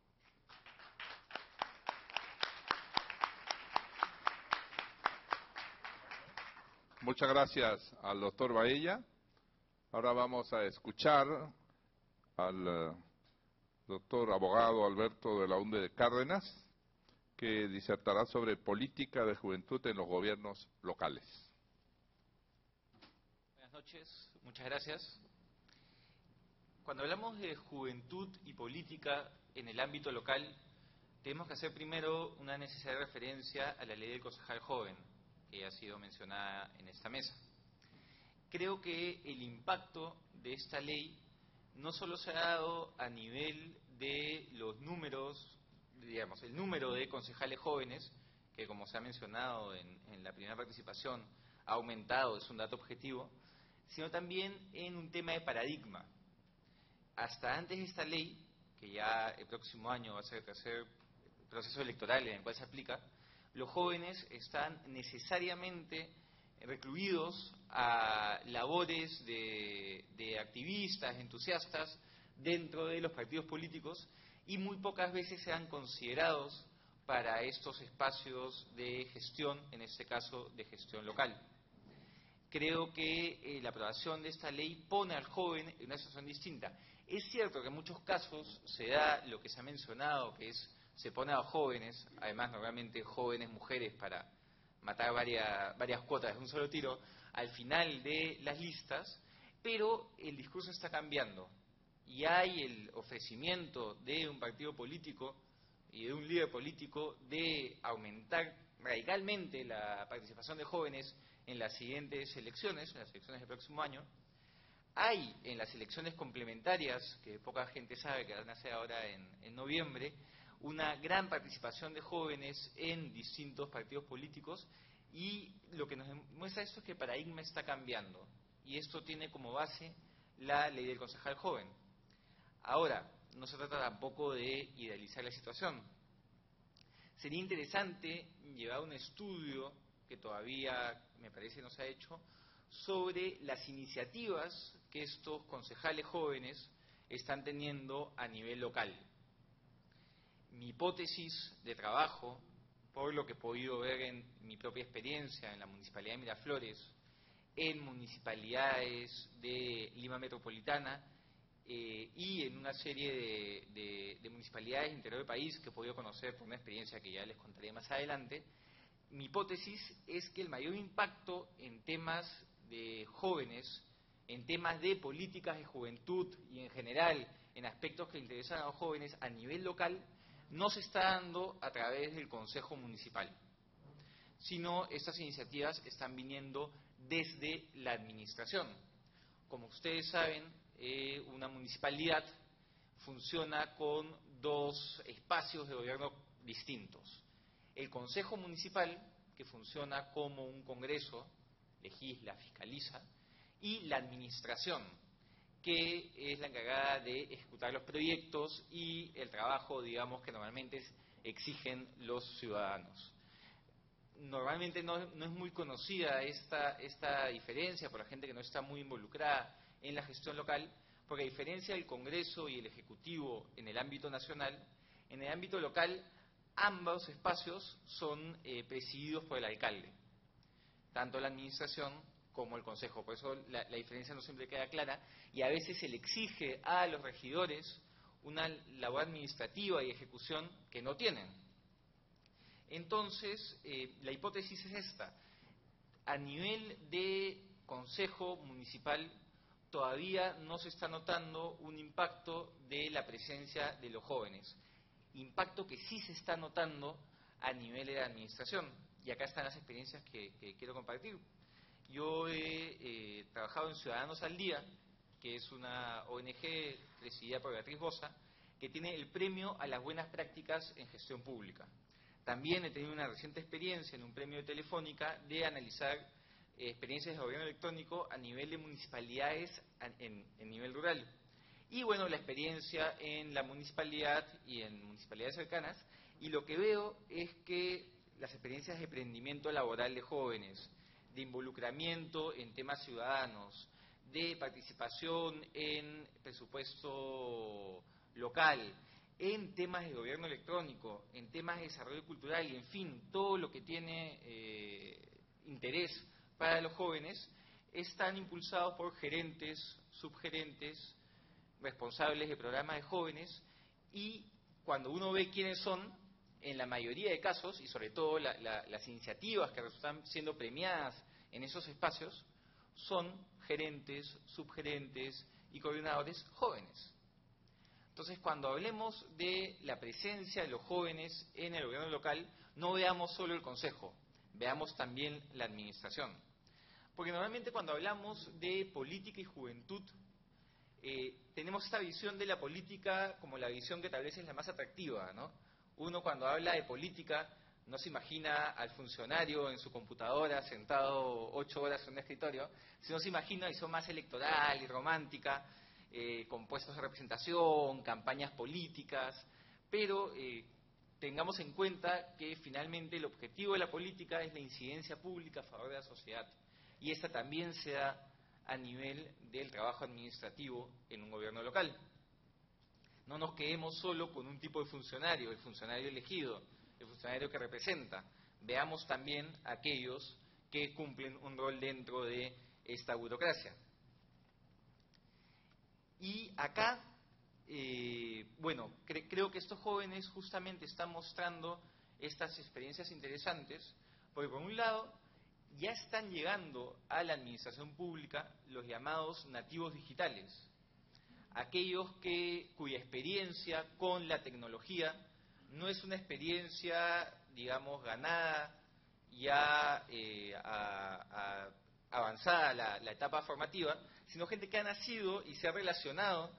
Muchas gracias al doctor Baella. Ahora vamos a escuchar al doctor abogado Alberto de la Unde de Cárdenas, que disertará sobre política de juventud en los gobiernos locales. Buenas noches, muchas gracias. Cuando hablamos de juventud y política en el ámbito local, tenemos que hacer primero una necesaria referencia a la ley del concejal joven, que ya ha sido mencionada en esta mesa. Creo que el impacto de esta ley no solo se ha dado a nivel de los números, digamos, el número de concejales jóvenes, que como se ha mencionado en la primera participación, ha aumentado, es un dato objetivo, sino también en un tema de paradigma. Hasta antes de esta ley, que ya el próximo año va a ser el tercer proceso electoral en el cual se aplica, los jóvenes están necesariamente recluidos a labores de activistas, entusiastas, dentro de los partidos políticos y muy pocas veces sean considerados para estos espacios de gestión, en este caso de gestión local. Creo que la aprobación de esta ley pone al joven en una situación distinta. Es cierto que en muchos casos se da lo que se ha mencionado, que es se pone a jóvenes, además normalmente jóvenes mujeres para matar varias cuotas de un solo tiro, al final de las listas, pero el discurso está cambiando y hay el ofrecimiento de un partido político y de un líder político de aumentar radicalmente la participación de jóvenes en las siguientes elecciones, en las elecciones del próximo año. Hay en las elecciones complementarias, que poca gente sabe que van a ser ahora en noviembre, una gran participación de jóvenes en distintos partidos políticos y lo que nos demuestra esto es que el paradigma está cambiando y esto tiene como base la ley del concejal joven. Ahora, no se trata tampoco de idealizar la situación. Sería interesante llevar un estudio que todavía me parece no se ha hecho sobre las iniciativas que estos concejales jóvenes están teniendo a nivel local. Mi hipótesis de trabajo, por lo que he podido ver en mi propia experiencia en la Municipalidad de Miraflores, en municipalidades de Lima Metropolitana y en una serie de municipalidades del interior del país que he podido conocer por una experiencia que ya les contaré más adelante, mi hipótesis es que el mayor impacto en temas de jóvenes, en temas de políticas de juventud y en general en aspectos que interesan a los jóvenes a nivel local, no se está dando a través del Consejo Municipal, sino estas iniciativas están viniendo desde la administración. Como ustedes saben, una municipalidad funciona con dos espacios de gobierno distintos. El Consejo Municipal, que funciona como un congreso, legisla, fiscaliza, y la administración, que es la encargada de ejecutar los proyectos y el trabajo, digamos, que normalmente exigen los ciudadanos. Normalmente no es muy conocida esta diferencia por la gente que no está muy involucrada en la gestión local, porque a diferencia del Congreso y el Ejecutivo en el ámbito nacional, en el ámbito local ambos espacios son presididos por el alcalde, tanto la administración como el Consejo. Por eso la diferencia no siempre queda clara y a veces se le exige a los regidores una labor administrativa y ejecución que no tienen. Entonces, la hipótesis es esta. A nivel de Consejo Municipal, todavía no se está notando un impacto de la presencia de los jóvenes. Impacto que sí se está notando a nivel de la administración. Y acá están las experiencias que quiero compartir. Yo he trabajado en Ciudadanos al Día, que es una ONG presidida por Beatriz Boza, que tiene el premio a las buenas prácticas en gestión pública. También he tenido una reciente experiencia en un premio de Telefónica de analizar experiencias de gobierno electrónico a nivel de municipalidades en nivel rural. Y bueno, la experiencia en la municipalidad y en municipalidades cercanas, y lo que veo es que las experiencias de emprendimiento laboral de jóvenes, de involucramiento en temas ciudadanos, de participación en presupuesto local, en temas de gobierno electrónico, en temas de desarrollo cultural y en fin, todo lo que tiene interés para los jóvenes, están impulsados por gerentes, subgerentes, responsables de programas de jóvenes, y cuando uno ve quiénes son, en la mayoría de casos, y sobre todo las iniciativas que están siendo premiadas en esos espacios, son gerentes, subgerentes y coordinadores jóvenes. Entonces, cuando hablemos de la presencia de los jóvenes en el gobierno local, no veamos solo el consejo, veamos también la administración. Porque normalmente cuando hablamos de política y juventud, tenemos esta visión de la política como la visión que tal vez es la más atractiva, ¿no? Uno cuando habla de política no se imagina al funcionario en su computadora sentado 8 horas en un escritorio, sino se imagina visión más electoral y romántica, con puestos de representación, campañas políticas, pero tengamos en cuenta que finalmente el objetivo de la política es la incidencia pública a favor de la sociedad, y esta también se da a nivel del trabajo administrativo en un gobierno local. No nos quedemos solo con un tipo de funcionario, el funcionario elegido, el funcionario que representa. Veamos también aquellos que cumplen un rol dentro de esta burocracia. Y acá, bueno, creo que estos jóvenes justamente están mostrando estas experiencias interesantes, porque por un lado ya están llegando a la administración pública los llamados nativos digitales, aquellos cuya experiencia con la tecnología no es una experiencia, digamos, ganada ya avanzada la etapa formativa, sino gente que ha nacido y se ha relacionado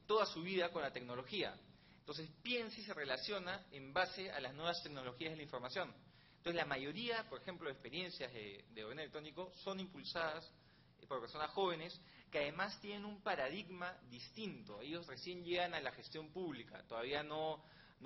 toda su vida con la tecnología. Entonces piensa y se relaciona en base a las nuevas tecnologías de la información. Entonces la mayoría, por ejemplo, de experiencias de gobierno electrónico son impulsadas por personas jóvenes que además tienen un paradigma distinto. Ellos recién llegan a la gestión pública, todavía no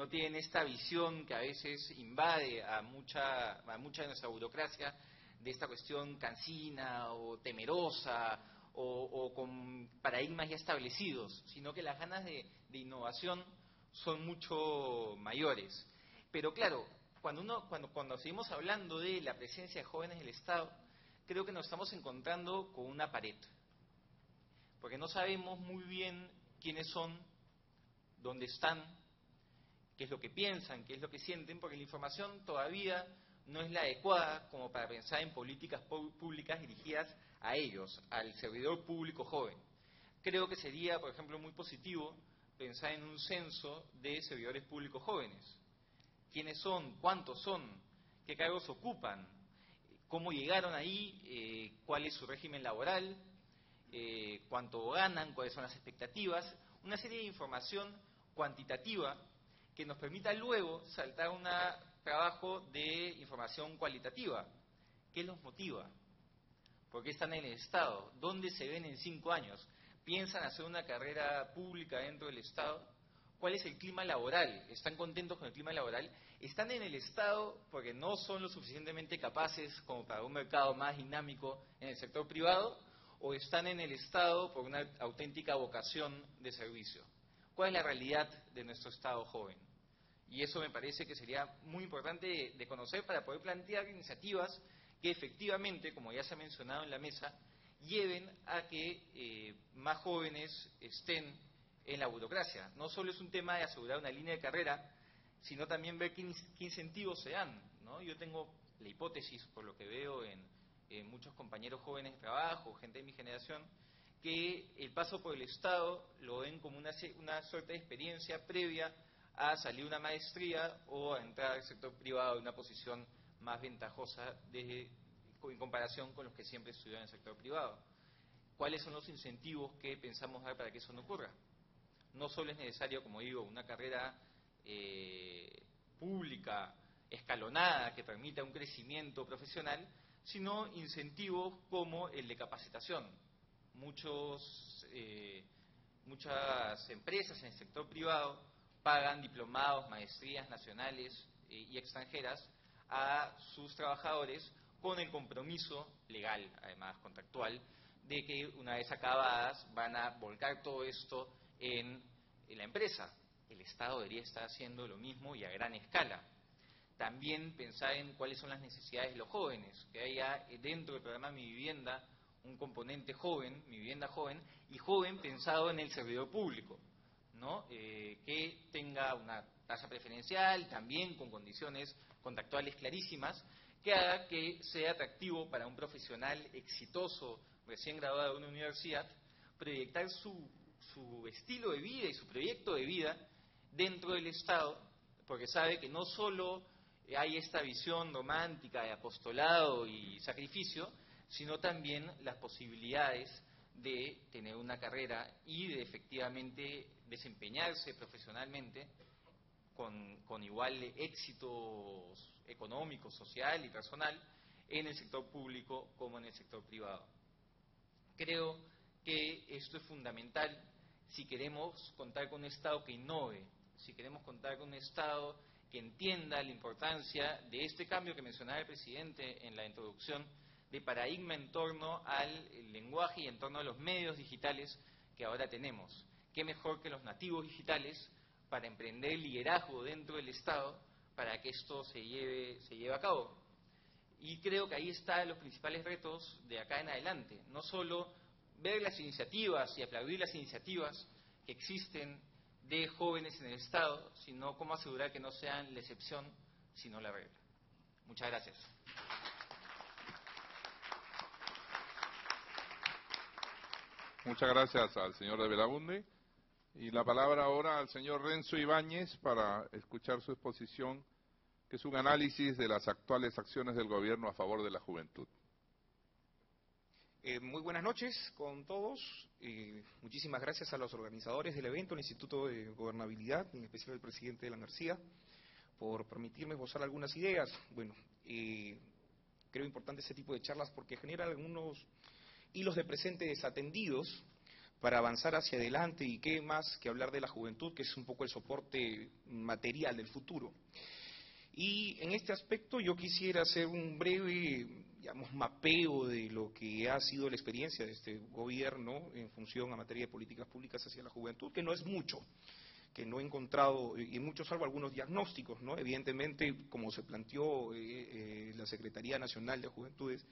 tienen esta visión que a veces invade a mucha de nuestra burocracia, de esta cuestión cansina o temerosa o con paradigmas ya establecidos, sino que las ganas de innovación son mucho mayores. Pero claro, cuando seguimos hablando de la presencia de jóvenes en el Estado, creo que nos estamos encontrando con una pared, porque no sabemos muy bien quiénes son, dónde están, qué es lo que piensan, qué es lo que sienten, porque la información todavía no es la adecuada como para pensar en políticas públicas dirigidas a ellos, al servidor público joven. Creo que sería, por ejemplo, muy positivo pensar en un censo de servidores públicos jóvenes. ¿Quiénes son? ¿Cuántos son? ¿Qué cargos ocupan? ¿Cómo llegaron ahí? ¿Cuál es su régimen laboral? ¿Cuánto ganan? ¿Cuáles son las expectativas? Una serie de información cuantitativa que nos permita luego saltar a un trabajo de información cualitativa. ¿Qué los motiva? ¿Por qué están en el Estado? ¿Dónde se ven en 5 años? ¿Piensan hacer una carrera pública dentro del Estado? ¿Cuál es el clima laboral? ¿Están contentos con el clima laboral? ¿Están en el Estado porque no son lo suficientemente capaces como para un mercado más dinámico en el sector privado? ¿O están en el Estado por una auténtica vocación de servicio? ¿Cuál es la realidad de nuestro Estado joven? Y eso me parece que sería muy importante de conocer para poder plantear iniciativas que efectivamente, como ya se ha mencionado en la mesa, lleven a que más jóvenes estén en la burocracia. No solo es un tema de asegurar una línea de carrera, sino también ver qué incentivos se dan, ¿no? Yo tengo la hipótesis, por lo que veo en muchos compañeros jóvenes de trabajo, gente de mi generación, que el paso por el Estado lo ven como una suerte de experiencia previa a salir una maestría o a entrar al sector privado en una posición más ventajosa en comparación con los que siempre estudian en el sector privado. ¿Cuáles son los incentivos que pensamos dar para que eso no ocurra? No solo es necesario, como digo, una carrera pública, escalonada, que permita un crecimiento profesional, sino incentivos como el de capacitación. Muchas empresas en el sector privado pagan diplomados, maestrías nacionales y extranjeras a sus trabajadores con el compromiso legal, además contractual, de que una vez acabadas van a volcar todo esto en la empresa. El Estado debería estar haciendo lo mismo y a gran escala. También pensar en cuáles son las necesidades de los jóvenes, que haya dentro del programa Mi Vivienda un componente joven, Mi Vivienda Joven, y joven pensado en el servidor público, ¿no? Que tenga una tasa preferencial, también con condiciones contractuales clarísimas, que haga que sea atractivo para un profesional exitoso, recién graduado de una universidad, proyectar su estilo de vida y su proyecto de vida dentro del Estado, porque sabe que no solo hay esta visión romántica de apostolado y sacrificio, sino también las posibilidades de tener una carrera y de efectivamente desempeñarse profesionalmente con igual éxito económico, social y personal en el sector público como en el sector privado. Creo que esto es fundamental si queremos contar con un Estado que innove, si queremos contar con un Estado que entienda la importancia de este cambio que mencionaba el presidente en la introducción, de paradigma en torno al lenguaje y en torno a los medios digitales que ahora tenemos. ¿Qué mejor que los nativos digitales para emprender liderazgo dentro del Estado para que esto se lleve a cabo? Y creo que ahí están los principales retos de acá en adelante. No solo ver las iniciativas y aplaudir las iniciativas que existen de jóvenes en el Estado, sino cómo asegurar que no sean la excepción, sino la regla. Muchas gracias. Muchas gracias al señor de Belaunde. Y la palabra ahora al señor Renzo Ibáñez para escuchar su exposición, que es un análisis de las actuales acciones del gobierno a favor de la juventud. Muy buenas noches con todos. Muchísimas gracias a los organizadores del evento, el Instituto de Gobernabilidad, en especial el presidente Alan García, por permitirme esbozar algunas ideas. Bueno, creo importante ese tipo de charlas porque genera algunos hilos de presente desatendidos para avanzar hacia adelante, y qué más que hablar de la juventud, que es un poco el soporte material del futuro. Y en este aspecto yo quisiera hacer un breve, digamos, mapeo de lo que ha sido la experiencia de este gobierno en función a materia de políticas públicas hacia la juventud, que no es mucho, que no he encontrado, y mucho salvo algunos diagnósticos, ¿no? Evidentemente, como se planteó la Secretaría Nacional de Juventudes,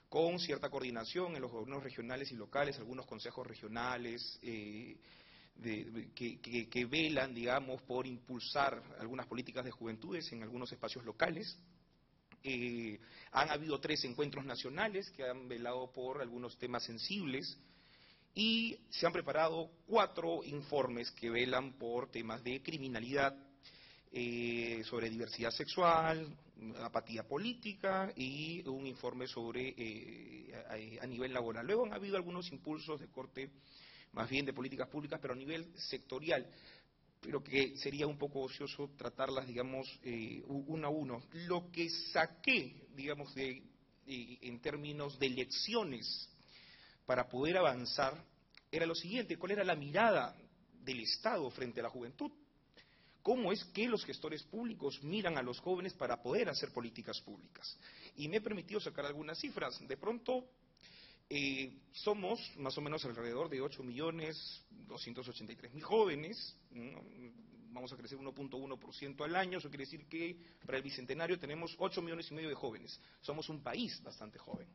con cierta coordinación en los gobiernos regionales y locales, algunos consejos regionales que velan, digamos, por impulsar algunas políticas de juventudes en algunos espacios locales. Han habido 3 encuentros nacionales que han velado por algunos temas sensibles, y se han preparado 4 informes que velan por temas de criminalidad, sobre diversidad sexual, apatía política, y un informe sobre a nivel laboral. Luego han habido algunos impulsos de corte más bien de políticas públicas, pero a nivel sectorial, pero que sería un poco ocioso tratarlas, digamos, uno a uno. Lo que saqué, digamos, en términos de lecciones para poder avanzar era lo siguiente: ¿cuál era la mirada del Estado frente a la juventud? ¿Cómo es que los gestores públicos miran a los jóvenes para poder hacer políticas públicas? Y me he permitido sacar algunas cifras. De pronto, somos más o menos alrededor de 8.283.000 jóvenes. Vamos a crecer 1.1% al año. Eso quiere decir que para el Bicentenario tenemos 8,5 millones de jóvenes. Somos un país bastante joven.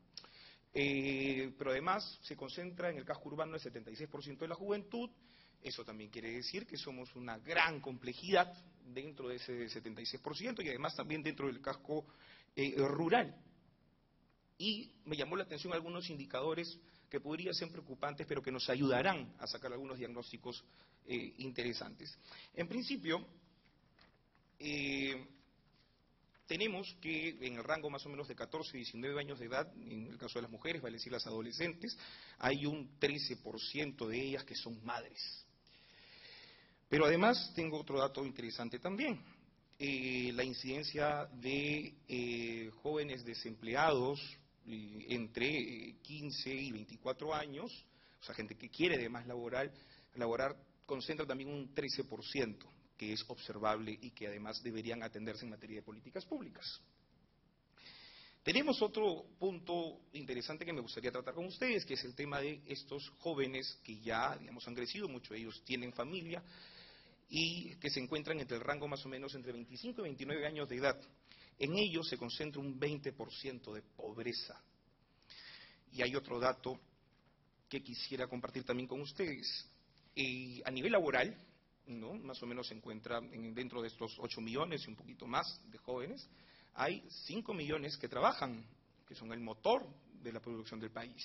Pero además se concentra en el casco urbano el 76% de la juventud. Eso también quiere decir que somos una gran complejidad dentro de ese 76%, y además también dentro del casco rural. Y me llamó la atención algunos indicadores que podrían ser preocupantes, pero que nos ayudarán a sacar algunos diagnósticos interesantes. En principio, tenemos que en el rango más o menos de 14 y 19 años de edad, en el caso de las mujeres, vale decir las adolescentes, hay un 13% de ellas que son madres. Pero además tengo otro dato interesante también. La incidencia de jóvenes desempleados entre 15 y 24 años, o sea, gente que quiere además laborar, concentra también un 13%, que es observable y que además deberían atenderse en materia de políticas públicas. Tenemos otro punto interesante que me gustaría tratar con ustedes, que es el tema de estos jóvenes que ya, digamos, han crecido, muchos de ellos tienen familia, y que se encuentran entre el rango más o menos entre 25 y 29 años de edad. En ellos se concentra un 20% de pobreza. Y hay otro dato que quisiera compartir también con ustedes. A nivel laboral, ¿no?, más o menos se encuentra dentro de estos 8 millones y un poquito más de jóvenes, hay 5 millones que trabajan, que son el motor de la producción del país.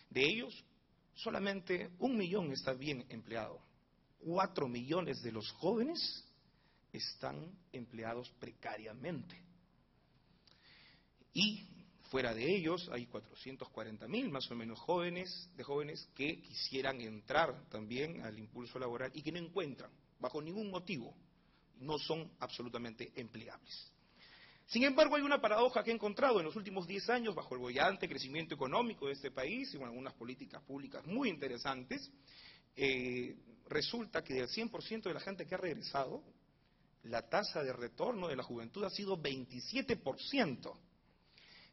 De ellos, solamente 1 millón está bien empleado. 4 millones de los jóvenes están empleados precariamente. Y fuera de ellos hay 440.000 más o menos jóvenes que quisieran entrar también al impulso laboral y que no encuentran, bajo ningún motivo, no son absolutamente empleables. Sin embargo, hay una paradoja que he encontrado en los últimos 10 años bajo el boyante crecimiento económico de este país y con algunas políticas públicas muy interesantes. Resulta que del 100% de la gente que ha regresado, la tasa de retorno de la juventud ha sido 27%.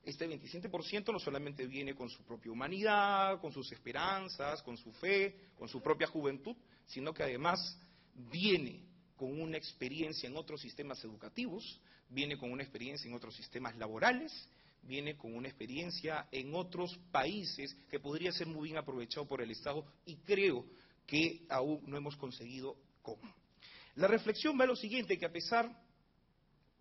Este 27% no solamente viene con su propia humanidad, con sus esperanzas, con su fe, con su propia juventud, sino que además viene con una experiencia en otros sistemas educativos, viene con una experiencia en otros sistemas laborales, viene con una experiencia en otros países que podría ser muy bien aprovechado por el Estado y creo que aún no hemos conseguido cómo. La reflexión va a lo siguiente, que a pesar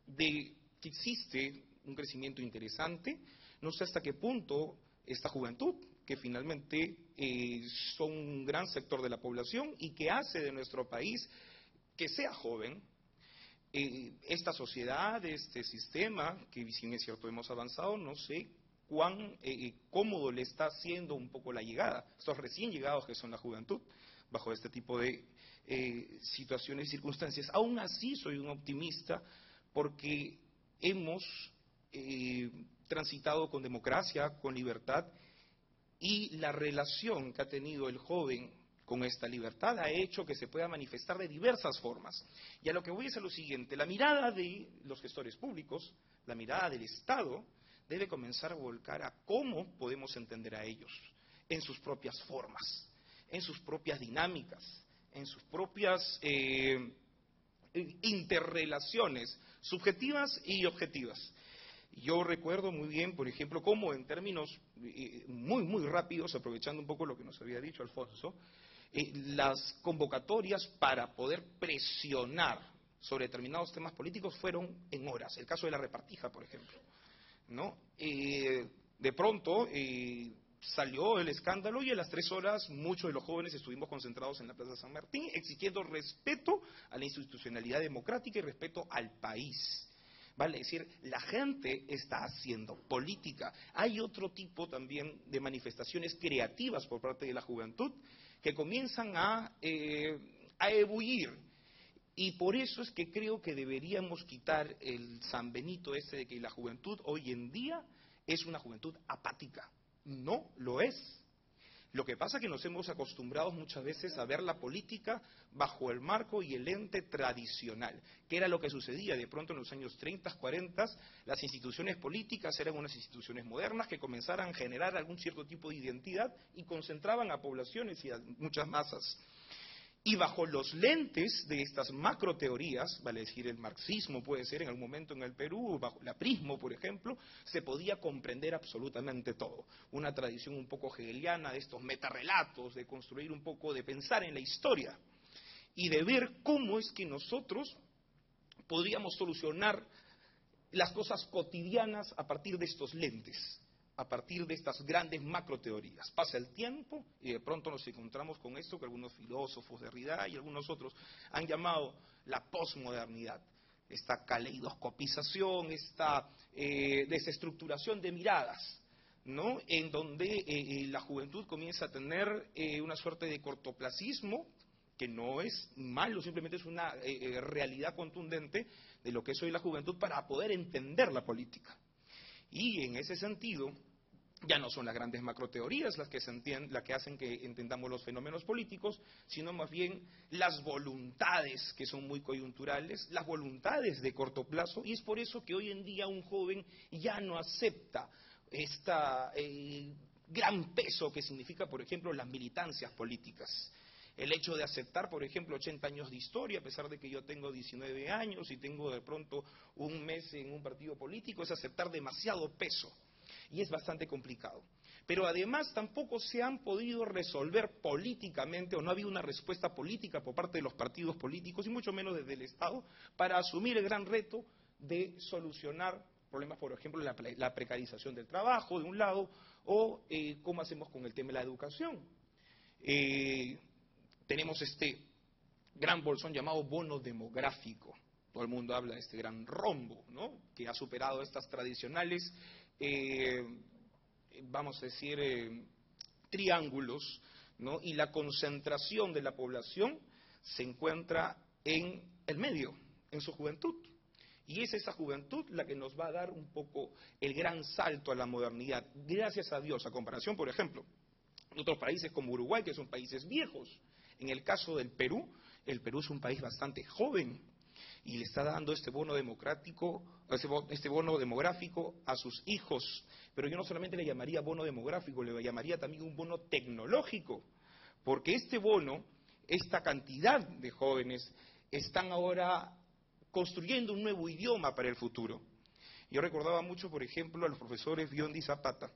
de que existe un crecimiento interesante, no sé hasta qué punto esta juventud, que finalmente son un gran sector de la población y que hace de nuestro país que sea joven, esta sociedad, este sistema, que si bien es cierto hemos avanzado, no sé cuán cómodo le está haciendo un poco la llegada, estos recién llegados que son la juventud, bajo este tipo de situaciones y circunstancias. Aún así soy un optimista porque hemos transitado con democracia, con libertad, y la relación que ha tenido el joven con esta libertad ha hecho que se pueda manifestar de diversas formas. Y a lo que voy es a lo siguiente, la mirada de los gestores públicos, la mirada del Estado, debe comenzar a volcar a cómo podemos entender a ellos, en sus propias formas, en sus propias dinámicas, en sus propias interrelaciones subjetivas y objetivas. Yo recuerdo muy bien, por ejemplo, cómo en términos muy rápidos, aprovechando un poco lo que nos había dicho Alfonso, las convocatorias para poder presionar sobre determinados temas políticos fueron en horas. El caso de la repartija, por ejemplo, ¿no? De pronto salió el escándalo y a las 3 horas muchos de los jóvenes estuvimos concentrados en la Plaza San Martín exigiendo respeto a la institucionalidad democrática y respeto al país. Vale decir, la gente está haciendo política. Hay otro tipo también de manifestaciones creativas por parte de la juventud que comienzan a ebullir. Y por eso es que creo que deberíamos quitar el San Benito este de que la juventud hoy en día es una juventud apática. No lo es. Lo que pasa es que nos hemos acostumbrado muchas veces a ver la política bajo el marco y el ente tradicional, que era lo que sucedía de pronto en los años 30, 40, las instituciones políticas eran unas instituciones modernas que comenzaran a generar algún cierto tipo de identidad y concentraban a poblaciones y a muchas masas. Y bajo los lentes de estas macro teorías, vale decir el marxismo puede ser en algún momento en el Perú, bajo el aprismo, por ejemplo, se podía comprender absolutamente todo. Una tradición un poco hegeliana de estos metarrelatos, de construir un poco, de pensar en la historia y de ver cómo es que nosotros podríamos solucionar las cosas cotidianas a partir de estos lentes. a partir de estas grandes macroteorías. Pasa el tiempo y de pronto nos encontramos con esto que algunos filósofos, Derrida y algunos otros, han llamado la posmodernidad. Esta caleidoscopización, esta desestructuración de miradas, ¿no? En donde la juventud comienza a tener una suerte de cortoplacismo, que no es malo, simplemente es una realidad contundente de lo que es hoy la juventud para poder entender la política. Y en ese sentido, ya no son las grandes macroteorías las que hacen que entendamos los fenómenos políticos, sino más bien las voluntades que son muy coyunturales, las voluntades de corto plazo, y es por eso que hoy en día un joven ya no acepta gran peso que significa, por ejemplo, las militancias políticas. El hecho de aceptar, por ejemplo, 80 años de historia, a pesar de que yo tengo 19 años y tengo de pronto un mes en un partido político, es aceptar demasiado peso. Y es bastante complicado. Pero además tampoco se han podido resolver políticamente, o no ha habido una respuesta política por parte de los partidos políticos, y mucho menos desde el Estado, para asumir el gran reto de solucionar problemas, por ejemplo, la precarización del trabajo, de un lado, o cómo hacemos con el tema de la educación. Tenemos este gran bolsón llamado bono demográfico. Todo el mundo habla de este gran rombo, ¿no?, que ha superado estas tradicionales, vamos a decir, triángulos, ¿no?, y la concentración de la población se encuentra en el medio, en su juventud. Y es esa juventud la que nos va a dar un poco el gran salto a la modernidad. Gracias a Dios, a comparación, por ejemplo, de otros países como Uruguay, que son países viejos. En el caso del Perú, el Perú es un país bastante joven y le está dando este bono democrático, este bono demográfico a sus hijos. Pero yo no solamente le llamaría bono demográfico, le llamaría también un bono tecnológico, porque este bono, esta cantidad de jóvenes, están ahora construyendo un nuevo idioma para el futuro. Yo recordaba mucho, por ejemplo, a los profesores Biondi y Zapata,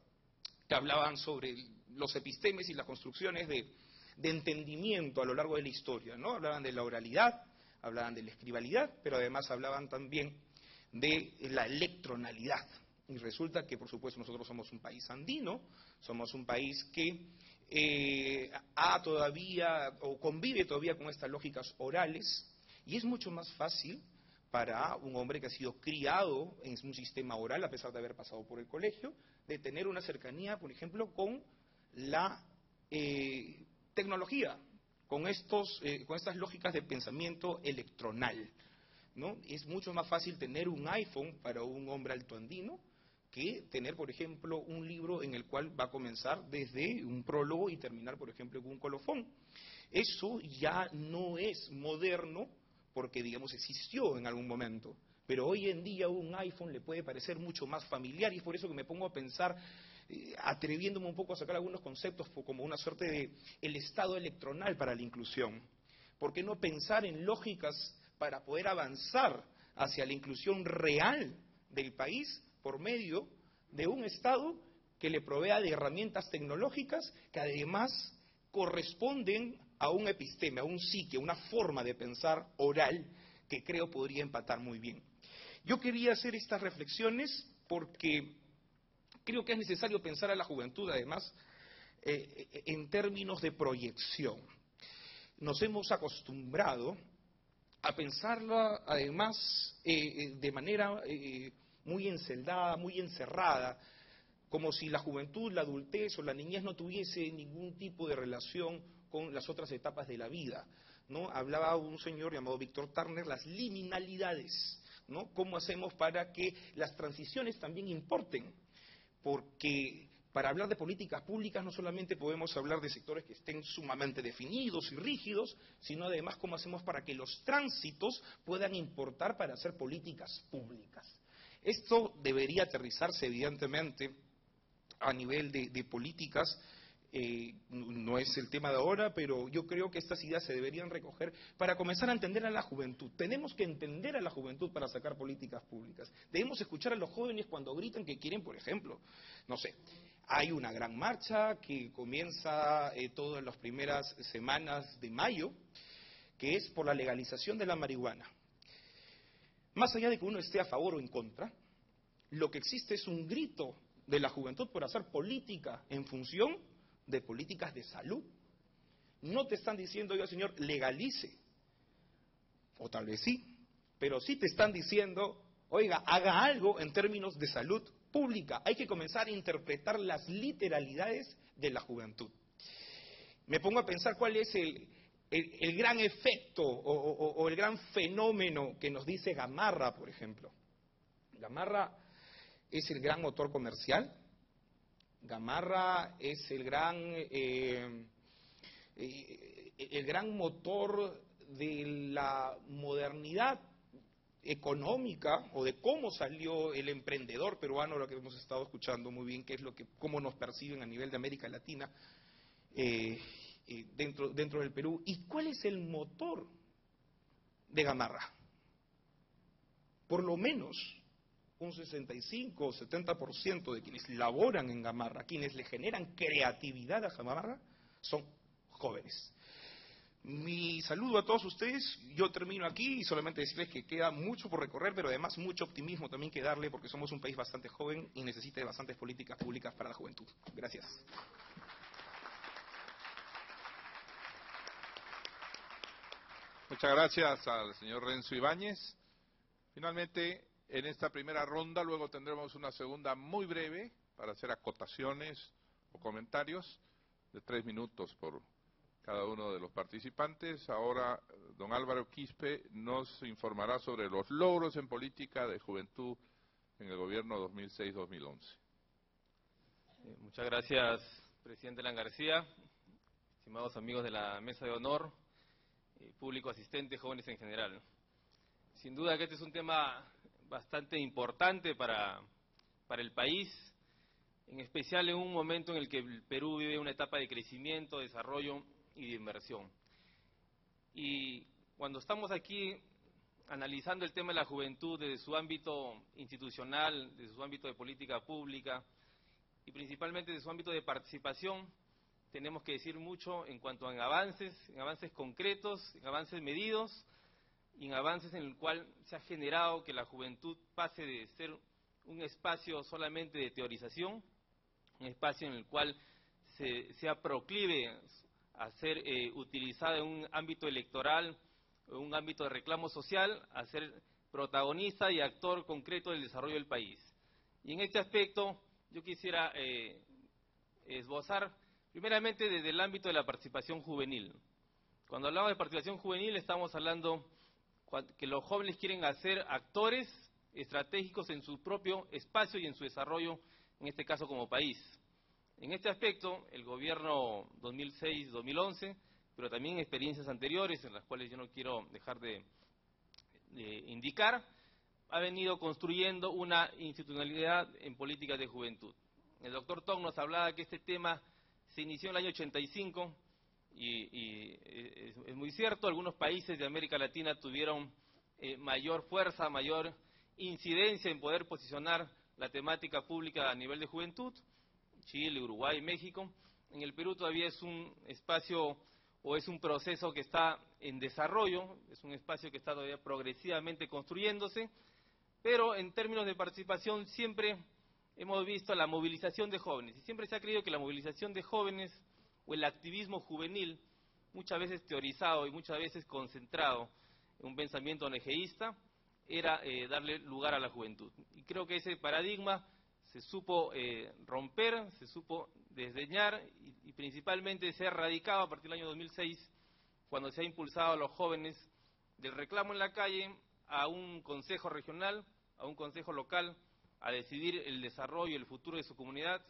que hablaban sobre los epistemes y las construcciones de entendimiento a lo largo de la historia, ¿no? Hablaban de la oralidad, hablaban de la escribalidad, pero además hablaban también de la electronalidad. Y resulta que, por supuesto, nosotros somos un país andino, somos un país que convive todavía con estas lógicas orales, y es mucho más fácil para un hombre que ha sido criado en un sistema oral, a pesar de haber pasado por el colegio, de tener una cercanía, por ejemplo, con la tecnología, con estas lógicas de pensamiento electronal, ¿no? Es mucho más fácil tener un iPhone para un hombre altoandino que tener, por ejemplo, un libro en el cual va a comenzar desde un prólogo y terminar, por ejemplo, con un colofón. Eso ya no es moderno porque, digamos, existió en algún momento, pero hoy en día un iPhone le puede parecer mucho más familiar, y es por eso que me pongo a pensar, atreviéndome un poco a sacar algunos conceptos como una suerte de el estado electronal para la inclusión. ¿Por qué no pensar en lógicas para poder avanzar hacia la inclusión real del país por medio de un Estado que le provea de herramientas tecnológicas que además corresponden a un episteme, a un psique, una forma de pensar oral que creo podría empatar muy bien? Yo quería hacer estas reflexiones porque creo que es necesario pensar a la juventud, además, en términos de proyección. Nos hemos acostumbrado a pensarla, además, de manera muy enceldada, muy encerrada, como si la juventud, la adultez o la niñez no tuviese ningún tipo de relación con las otras etapas de la vida, ¿no? Hablaba un señor llamado Víctor Turner, las liminalidades, ¿no? ¿Cómo hacemos para que las transiciones también importen? Porque para hablar de políticas públicas no solamente podemos hablar de sectores que estén sumamente definidos y rígidos, sino además cómo hacemos para que los tránsitos puedan importar para hacer políticas públicas. Esto debería aterrizarse evidentemente a nivel de políticas. No es el tema de ahora, pero yo creo que estas ideas se deberían recoger para comenzar a entender a la juventud. Tenemos que entender a la juventud para sacar políticas públicas. Debemos escuchar a los jóvenes cuando gritan que quieren, por ejemplo, no sé, hay una gran marcha que comienza todas las primeras semanas de mayo, que es por la legalización de la marihuana. Más allá de que uno esté a favor o en contra, lo que existe es un grito de la juventud por hacer política en función de políticas de salud. No te están diciendo, oiga señor, legalice, o tal vez sí, pero sí te están diciendo, oiga, haga algo en términos de salud pública. Hay que comenzar a interpretar las literalidades de la juventud. Me pongo a pensar cuál es el gran efecto o el gran fenómeno que nos dice Gamarra, por ejemplo. Gamarra es el gran motor comercial, Gamarra es el gran motor de la modernidad económica o de cómo salió el emprendedor peruano, lo que hemos estado escuchando muy bien, que es cómo nos perciben a nivel de América Latina dentro del Perú. ¿Y cuál es el motor de Gamarra? Por lo menos un 65 o 70% de quienes laboran en Gamarra, quienes le generan creatividad a Gamarra, son jóvenes. Mi saludo a todos ustedes. Yo termino aquí y solamente decirles que queda mucho por recorrer, pero además mucho optimismo también que darle, porque somos un país bastante joven y necesita de bastantes políticas públicas para la juventud. Gracias. Muchas gracias al señor Renzo Ibáñez. Finalmente, en esta primera ronda, luego tendremos una segunda muy breve para hacer acotaciones o comentarios de 3 minutos por cada uno de los participantes. Ahora, don Álvaro Quispe nos informará sobre los logros en política de juventud en el gobierno 2006-2011. Muchas gracias, presidente Alan García, estimados amigos de la mesa de honor, público asistente, jóvenes en general. Sin duda que este es un tema bastante importante para el país, en especial en un momento en el que el Perú vive una etapa de crecimiento, desarrollo y de inversión. Y cuando estamos aquí analizando el tema de la juventud desde su ámbito institucional, desde su ámbito de política pública y principalmente desde su ámbito de participación, tenemos que decir mucho en cuanto a avances concretos, en avances medidos y en avances en el cual se ha generado que la juventud pase de ser un espacio solamente de teorización, un espacio en el cual sea proclive a ser utilizada en un ámbito electoral, en un ámbito de reclamo social, a ser protagonista y actor concreto del desarrollo del país. Y en este aspecto yo quisiera esbozar primeramente desde el ámbito de la participación juvenil. Cuando hablamos de participación juvenil estamos hablando que los jóvenes quieren ser actores estratégicos en su propio espacio y en su desarrollo, en este caso como país. En este aspecto, el gobierno 2006-2011, pero también experiencias anteriores, en las cuales yo no quiero dejar de indicar, ha venido construyendo una institucionalidad en políticas de juventud. El doctor Tong nos hablaba que este tema se inició en el año 85, y es muy cierto, algunos países de América Latina tuvieron mayor fuerza, mayor incidencia en poder posicionar la temática pública a nivel de juventud, Chile, Uruguay, México. En el Perú todavía es un espacio o es un proceso que está en desarrollo, es un espacio que está todavía progresivamente construyéndose, pero en términos de participación siempre hemos visto la movilización de jóvenes, y siempre se ha creído que la movilización de jóvenes o el activismo juvenil, muchas veces teorizado y muchas veces concentrado en un pensamiento ONGista, era darle lugar a la juventud. Y creo que ese paradigma se supo romper, se supo desdeñar y principalmente se ha erradicado a partir del año 2006, cuando se ha impulsado a los jóvenes del reclamo en la calle a un consejo regional, a un consejo local, a decidir el desarrollo y el futuro de su comunidad,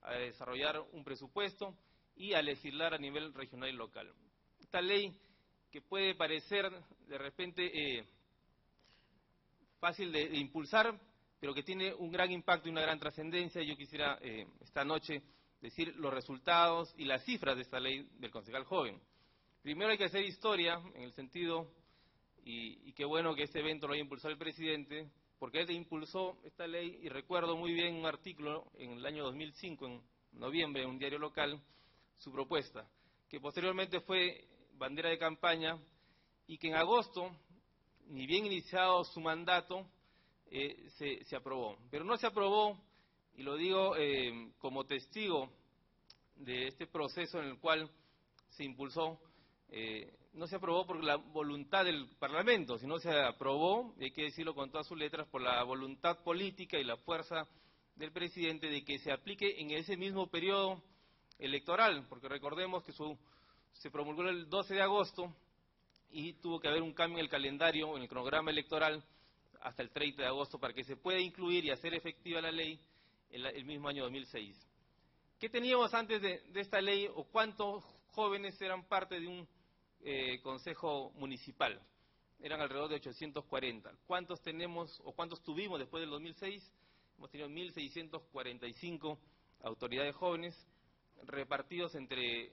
a desarrollar un presupuesto y a legislar a nivel regional y local. Esta ley, que puede parecer de repente fácil de impulsar, pero que tiene un gran impacto y una gran trascendencia, yo quisiera esta noche decir los resultados y las cifras de esta ley del concejal joven. Primero hay que hacer historia en el sentido, y qué bueno que este evento lo haya impulsado el presidente, porque él impulsó esta ley, y recuerdo muy bien un artículo en el año 2005, en noviembre, en un diario local, su propuesta, que posteriormente fue bandera de campaña, y que en agosto, ni bien iniciado su mandato, se aprobó. Pero no se aprobó y lo digo como testigo de este proceso en el cual se impulsó. No se aprobó por la voluntad del Parlamento, sino se aprobó, y hay que decirlo con todas sus letras, por la voluntad política y la fuerza del presidente de que se aplique en ese mismo periodo electoral, porque recordemos que se promulgó el 12 de agosto y tuvo que haber un cambio en el calendario, en el cronograma electoral, hasta el 30 de agosto para que se pueda incluir y hacer efectiva la ley el mismo año 2006. ¿Qué teníamos antes de esta ley o cuántos jóvenes eran parte de un consejo municipal? Eran alrededor de 840. ¿Cuántos tenemos o cuántos tuvimos después del 2006? Hemos tenido 1.645 autoridades jóvenes repartidos entre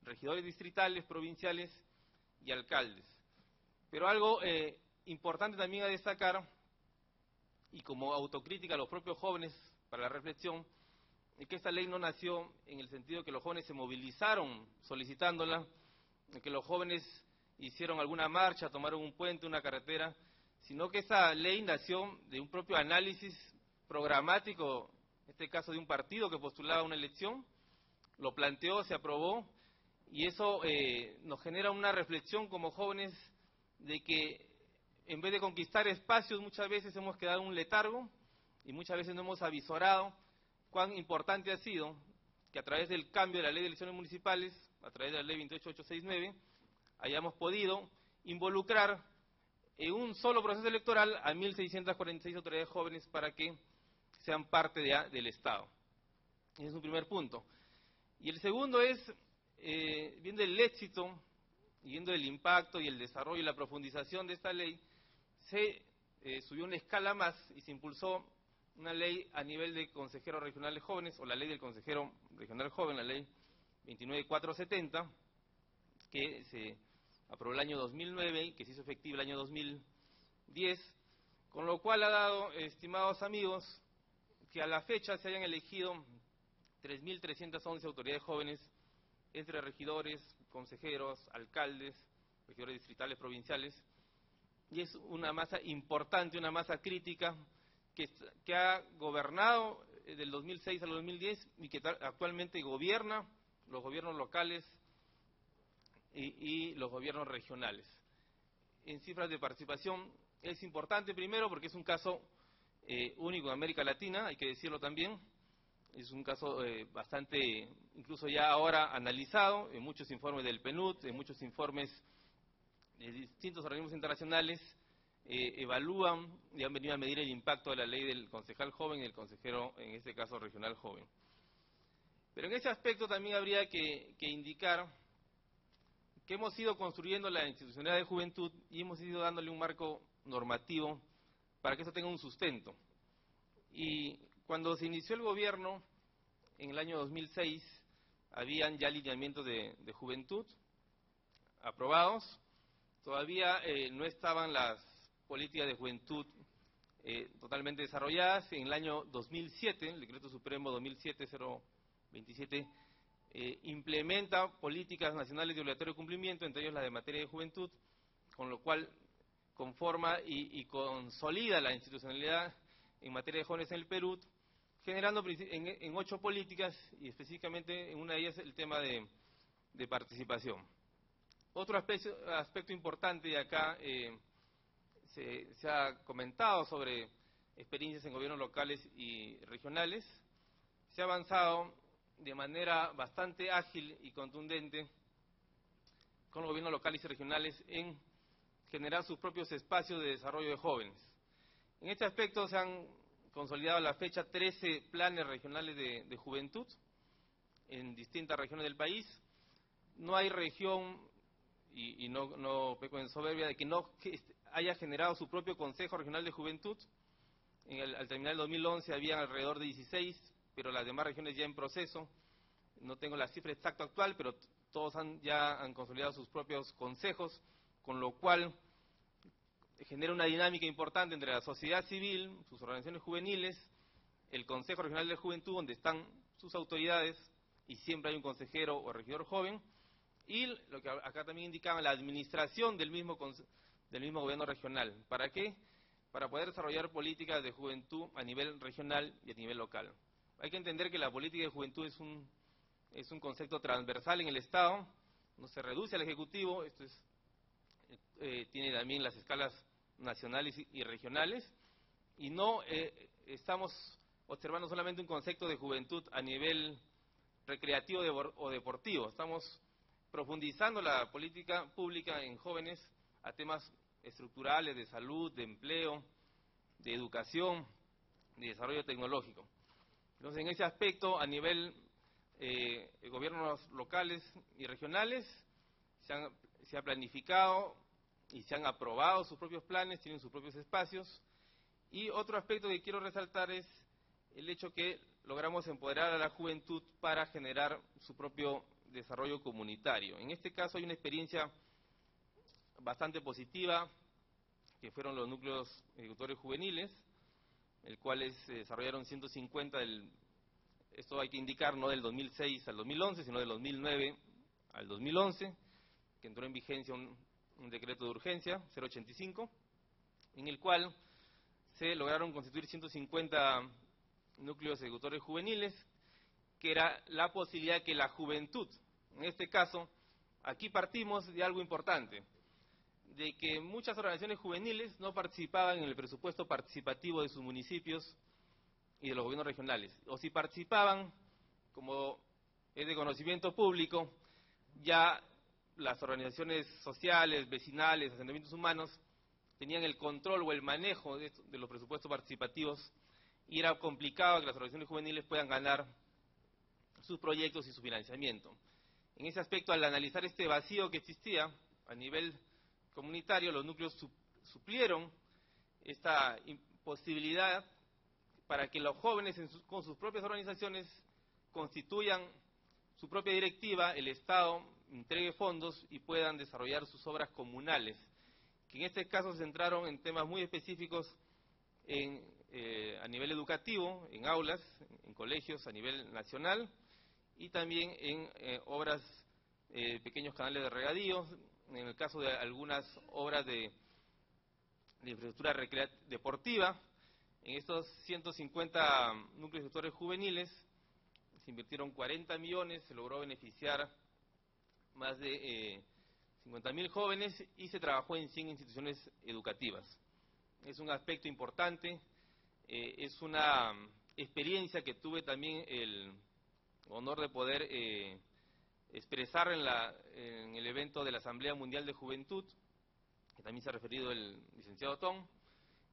regidores distritales, provinciales y alcaldes. Pero algo importante también a destacar, y como autocrítica a los propios jóvenes para la reflexión, es que esta ley no nació en el sentido que los jóvenes se movilizaron solicitándola, que los jóvenes hicieron alguna marcha, tomaron un puente, una carretera, sino que esta ley nació de un propio análisis programático, en este caso de un partido que postulaba una elección, lo planteó, se aprobó, y eso nos genera una reflexión como jóvenes de que en vez de conquistar espacios muchas veces hemos quedado en un letargo y muchas veces no hemos avisorado cuán importante ha sido que a través del cambio de la ley de elecciones municipales, a través de la ley 28869, hayamos podido involucrar en un solo proceso electoral a 1.646 autoridades jóvenes para que sean parte del Estado. Ese es un primer punto. Y el segundo es, viendo el éxito, y viendo el impacto y el desarrollo y la profundización de esta ley, se subió una escala más y se impulsó una ley a nivel de consejeros regionales jóvenes, o la ley del consejero regional joven, la ley 29470, que se aprobó el año 2009 y que se hizo efectiva el año 2010, con lo cual ha dado, estimados amigos, que a la fecha se hayan elegido 3.311 autoridades jóvenes entre regidores, consejeros, alcaldes, regidores distritales, provinciales, y es una masa importante, una masa crítica que ha gobernado del 2006 al 2010 y que actualmente gobierna los gobiernos locales y los gobiernos regionales. En cifras de participación es importante primero porque es un caso único en América Latina, hay que decirlo también. Es un caso bastante, incluso ya ahora analizado, en muchos informes del PNUD, en muchos informes de distintos organismos internacionales, evalúan y han venido a medir el impacto de la ley del concejal joven y del consejero, en este caso regional joven. Pero en ese aspecto también habría que indicar que hemos ido construyendo la institucionalidad de juventud y hemos ido dándole un marco normativo para que eso tenga un sustento. Y cuando se inició el gobierno, en el año 2006, habían ya lineamientos de juventud aprobados. Todavía no estaban las políticas de juventud totalmente desarrolladas. En el año 2007, el Decreto Supremo 2007-027, implementa políticas nacionales de obligatorio cumplimiento, entre ellos la de materia de juventud, con lo cual conforma y consolida la institucionalidad en materia de jóvenes en el Perú, generando en 8 políticas, y específicamente en una de ellas el tema de participación. Otro aspecto importante, y acá se ha comentado sobre experiencias en gobiernos locales y regionales, se ha avanzado de manera bastante ágil y contundente con los gobiernos locales y regionales en generar sus propios espacios de desarrollo de jóvenes. En este aspecto se han consolidado a la fecha 13 planes regionales de juventud en distintas regiones del país. No hay región, y no peco en soberbia, de que no haya generado su propio Consejo Regional de Juventud. Al terminar el 2011 habían alrededor de 16, pero las demás regiones ya en proceso. No tengo la cifra exacta actual, pero todos ya han consolidado sus propios consejos, con lo cual genera una dinámica importante entre la sociedad civil, sus organizaciones juveniles, el Consejo Regional de Juventud, donde están sus autoridades, y siempre hay un consejero o regidor joven, y lo que acá también indicaban, la administración del mismo gobierno regional. ¿Para qué? para poder desarrollar políticas de juventud a nivel regional y a nivel local. Hay que entender que la política de juventud es un concepto transversal en el Estado, no se reduce al Ejecutivo, esto tiene también las escalas nacionales y regionales, y no estamos observando solamente un concepto de juventud a nivel recreativo o deportivo, estamos profundizando la política pública en jóvenes a temas estructurales, de salud, de empleo, de educación, de desarrollo tecnológico. Entonces, en ese aspecto, a nivel gobiernos locales y regionales, se ha planificado y se han aprobado sus propios planes, tienen sus propios espacios. Y otro aspecto que quiero resaltar es el hecho que logramos empoderar a la juventud para generar su propio desarrollo comunitario. En este caso hay una experiencia bastante positiva, que fueron los núcleos ejecutores juveniles, el cuales se desarrollaron 150, esto hay que indicar, no del 2006 al 2011, sino del 2009 al 2011, que entró en vigencia un decreto de urgencia, 085, en el cual se lograron constituir 150 núcleos ejecutores juveniles, que era la posibilidad que la juventud, en este caso, aquí partimos de algo importante, de que muchas organizaciones juveniles no participaban en el presupuesto participativo de sus municipios y de los gobiernos regionales, o si participaban, como es de conocimiento público, ya las organizaciones sociales, vecinales, asentamientos humanos, tenían el control o el manejo de los presupuestos participativos, y era complicado que las organizaciones juveniles puedan ganar sus proyectos y su financiamiento. En ese aspecto, al analizar este vacío que existía a nivel comunitario, los núcleos suplieron esta posibilidad para que los jóvenes con sus propias organizaciones constituyan su propia directiva, el Estado entregue fondos y puedan desarrollar sus obras comunales, que en este caso se centraron en temas muy específicos a nivel educativo, en aulas, en colegios a nivel nacional, y también en obras, pequeños canales de regadío, en el caso de algunas obras de infraestructura deportiva. En estos 150 núcleos ejecutores juveniles se invirtieron 40 millones, se logró beneficiar más de 50.000 jóvenes y se trabajó en 100 instituciones educativas. Es un aspecto importante, es una experiencia que tuve también el honor de poder expresar en el evento de la Asamblea Mundial de Juventud, que también se ha referido el licenciado Tom,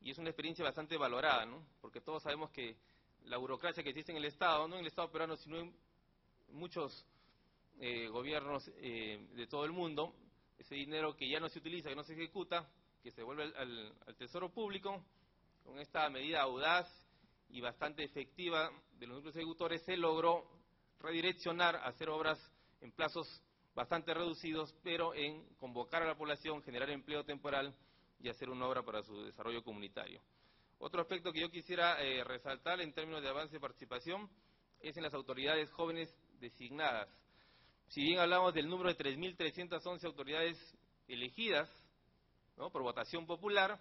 y es una experiencia bastante valorada, ¿no? Porque todos sabemos que la burocracia que existe en el Estado, no en el Estado peruano, sino en muchos gobiernos de todo el mundo, ese dinero que ya no se utiliza, que no se ejecuta, que se vuelve al Tesoro Público, con esta medida audaz y bastante efectiva de los núcleos ejecutores, se logró redireccionar a hacer obras en plazos bastante reducidos, pero en convocar a la población, generar empleo temporal y hacer una obra para su desarrollo comunitario. Otro aspecto que yo quisiera resaltar en términos de avance y participación es en las autoridades jóvenes designadas. Si bien hablamos del número de 3.311 autoridades elegidas, ¿no?, por votación popular,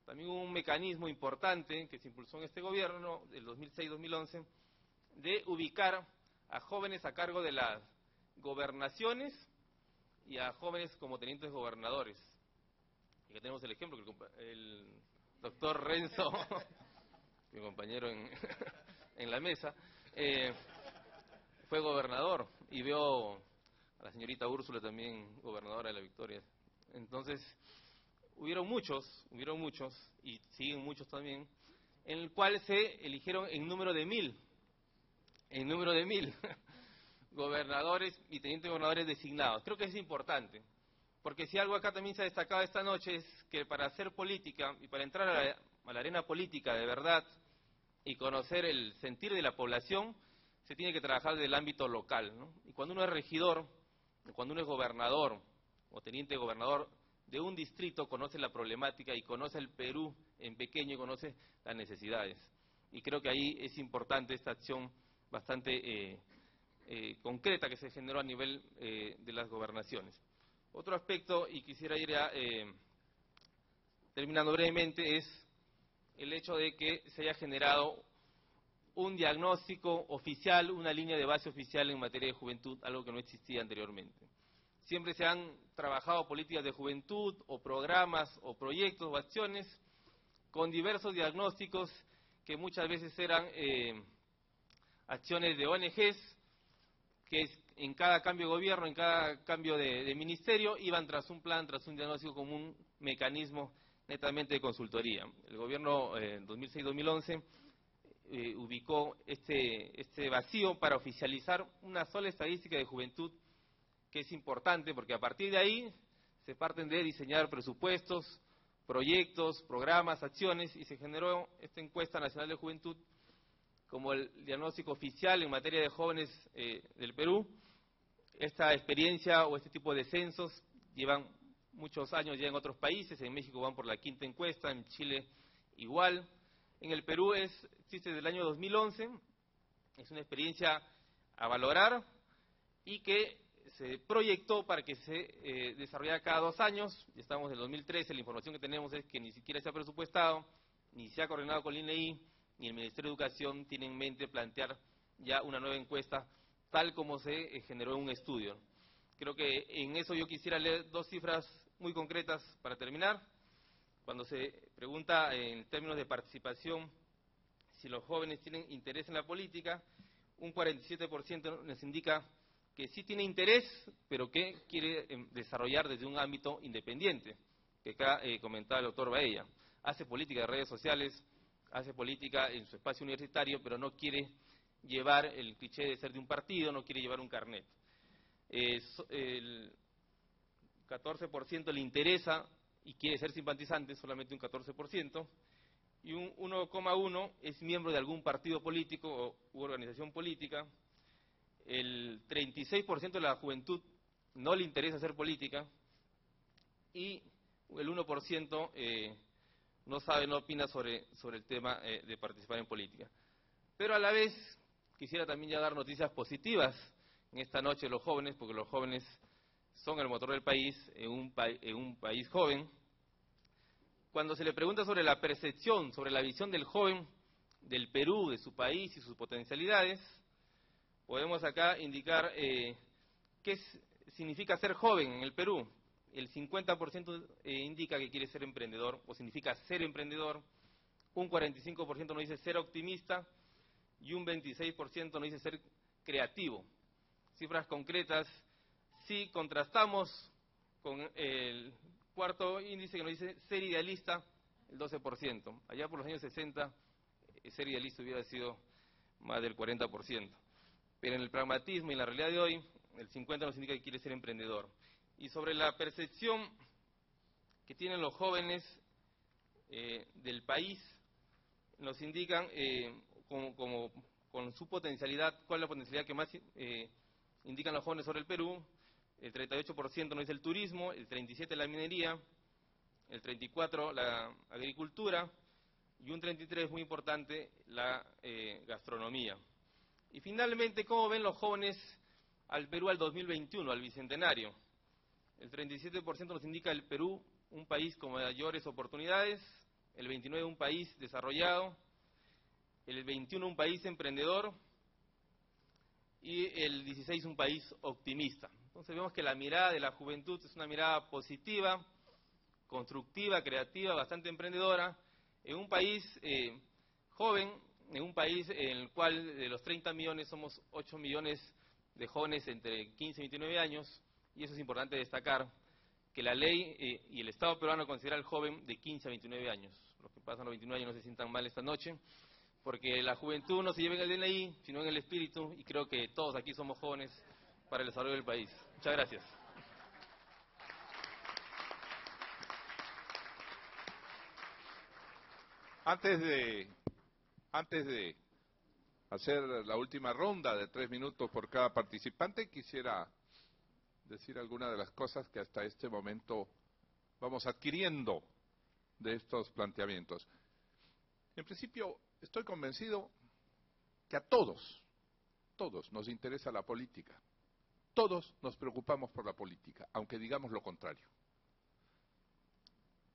también hubo un mecanismo importante que se impulsó en este gobierno, del 2006-2011, de ubicar a jóvenes a cargo de las gobernaciones y a jóvenes como tenientes gobernadores. Y acá tenemos el ejemplo, que el doctor Renzo, mi compañero en la mesa, fue gobernador, y veo a la señorita Úrsula también gobernadora de La Victoria. Entonces, hubieron muchos, y siguen muchos también, en el cual se eligieron en número de 1.000 gobernadores y tenientes gobernadores designados. Creo que es importante, porque si algo acá también se ha destacado esta noche es que para hacer política y para entrar a la arena política de verdad y conocer el sentir de la población, se tiene que trabajar desde el ámbito local, ¿no? Y cuando uno es regidor, cuando uno es gobernador o teniente gobernador de un distrito, conoce la problemática y conoce el Perú en pequeño y conoce las necesidades. Y creo que ahí es importante esta acción bastante concreta que se generó a nivel de las gobernaciones. Otro aspecto, y quisiera ir terminando brevemente, es el hecho de que se haya generado un diagnóstico oficial, una línea de base oficial en materia de juventud, algo que no existía anteriormente. Siempre se han trabajado políticas de juventud, o programas, o proyectos, o acciones, con diversos diagnósticos que muchas veces eran acciones de ONGs, que en cada cambio de gobierno, en cada cambio de ministerio, iban tras un plan, tras un diagnóstico, como un mecanismo netamente de consultoría. El gobierno 2006-2011 ubicó este vacío para oficializar una sola estadística de juventud, que es importante porque a partir de ahí se parten de diseñar presupuestos, proyectos, programas, acciones, y se generó esta encuesta nacional de juventud como el diagnóstico oficial en materia de jóvenes del Perú. Esta experiencia o este tipo de censos llevan muchos años ya en otros países. En México van por la 5ª encuesta, en Chile igual. En el Perú existe desde el año 2011, es una experiencia a valorar y que se proyectó para que se desarrollara cada 2 años. Estamos en el 2013, la información que tenemos es que ni siquiera se ha presupuestado, ni se ha coordinado con el INEI, ni el Ministerio de Educación tiene en mente plantear ya una nueva encuesta, tal como se generó en un estudio. Creo que en eso yo quisiera leer 2 cifras muy concretas para terminar. Cuando se pregunta en términos de participación si los jóvenes tienen interés en la política, un 47% nos indica que sí tiene interés, pero que quiere desarrollar desde un ámbito independiente, que acá comentaba el doctor Baella. Hace política de redes sociales, hace política en su espacio universitario, pero no quiere llevar el cliché de ser de un partido, no quiere llevar un carnet. El 14% le interesa y quiere ser simpatizante, solamente un 14%, y un 1,1% es miembro de algún partido político u organización política. El 36% de la juventud no le interesa hacer política, y el 1% no sabe, no opina sobre el tema de participar en política. Pero a la vez quisiera también ya dar noticias positivas en esta noche de los jóvenes, porque los jóvenes son el motor del país, en un país joven. Cuando se le pregunta sobre la percepción, sobre la visión del joven del Perú, de su país y sus potencialidades, podemos acá indicar qué significa ser joven en el Perú. El 50% indica que quiere ser emprendedor, o significa ser emprendedor. Un 45% nos dice ser optimista, y un 26% nos dice ser creativo. Cifras concretas, si contrastamos con el 4º índice que nos dice ser idealista, el 12%. Allá por los años 60, ser idealista hubiera sido más del 40%. Pero en el pragmatismo y en la realidad de hoy, el 50% nos indica que quiere ser emprendedor. Y sobre la percepción que tienen los jóvenes del país, nos indican con su potencialidad, cuál es la potencialidad que más indican los jóvenes sobre el Perú. El 38% nos dice el turismo, el 37% la minería, el 34% la agricultura, y un 33%, muy importante, la gastronomía. Y finalmente, ¿cómo ven los jóvenes al Perú al 2021, al bicentenario? El 37% nos indica el Perú un país con mayores oportunidades, el 29% un país desarrollado, el 21% un país emprendedor, y el 16% un país optimista. Entonces vemos que la mirada de la juventud es una mirada positiva, constructiva, creativa, bastante emprendedora, en un país joven, en un país en el cual de los 30 millones somos 8 millones de jóvenes entre 15 y 29 años, y eso es importante destacar, que la ley y el Estado peruano considera al joven de 15 a 29 años. Los que pasan los 29 años no se sientan mal esta noche, porque la juventud no se lleva en el DNI, sino en el espíritu, y creo que todos aquí somos jóvenes para el desarrollo del país. Muchas gracias. Antes de hacer la última ronda de 3 minutos por cada participante, quisiera decir algunas de las cosas que hasta este momento vamos adquiriendo de estos planteamientos. En principio, estoy convencido que a todos nos interesa la política. Todos nos preocupamos por la política, aunque digamos lo contrario.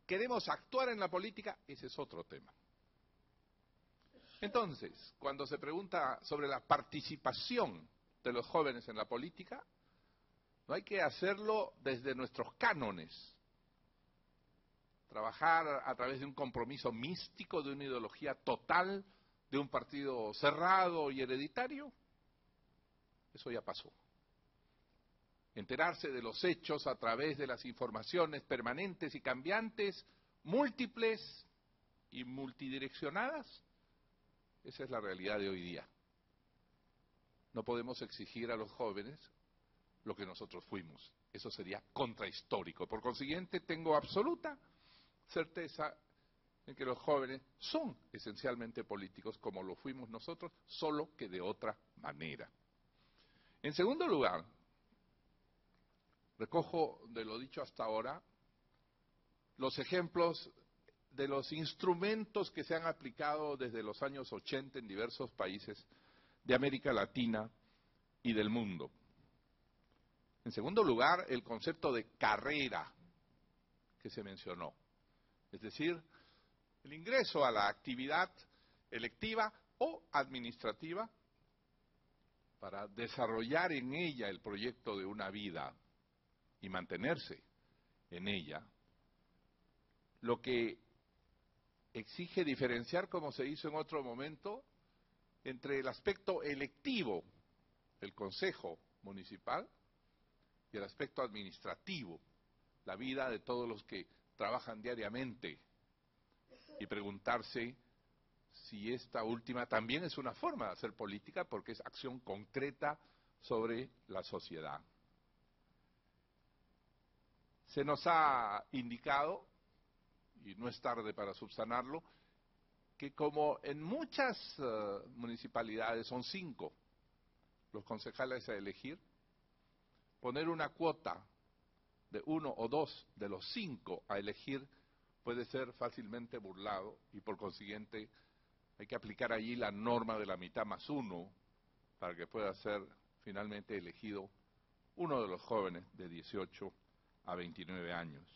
¿Queremos actuar en la política? Ese es otro tema. Entonces, cuando se pregunta sobre la participación de los jóvenes en la política, no hay que hacerlo desde nuestros cánones. Trabajar a través de un compromiso místico, de una ideología total, de un partido cerrado y hereditario, eso ya pasó. Enterarse de los hechos a través de las informaciones permanentes y cambiantes, múltiples y multidireccionadas, esa es la realidad de hoy día. No podemos exigir a los jóvenes lo que nosotros fuimos. Eso sería contrahistórico. Por consiguiente, tengo absoluta certeza en que los jóvenes son esencialmente políticos como lo fuimos nosotros, solo que de otra manera. En segundo lugar, recojo de lo dicho hasta ahora los ejemplos de los instrumentos que se han aplicado desde los años 80 en diversos países de América Latina y del mundo. En segundo lugar, el concepto de carrera que se mencionó, es decir, el ingreso a la actividad electiva o administrativa para desarrollar en ella el proyecto de una vida y mantenerse en ella, lo que exige diferenciar, como se hizo en otro momento, entre el aspecto electivo del Consejo Municipal y el aspecto administrativo, la vida de todos los que trabajan diariamente, y preguntarse si esta última también es una forma de hacer política, porque es acción concreta sobre la sociedad. Se nos ha indicado, y no es tarde para subsanarlo, que como en muchas municipalidades son 5 los concejales a elegir, poner una cuota de 1 o 2 de los 5 a elegir puede ser fácilmente burlado y por consiguiente hay que aplicar allí la norma de la mitad más 1 para que pueda ser finalmente elegido uno de los jóvenes de 18 a 29 años.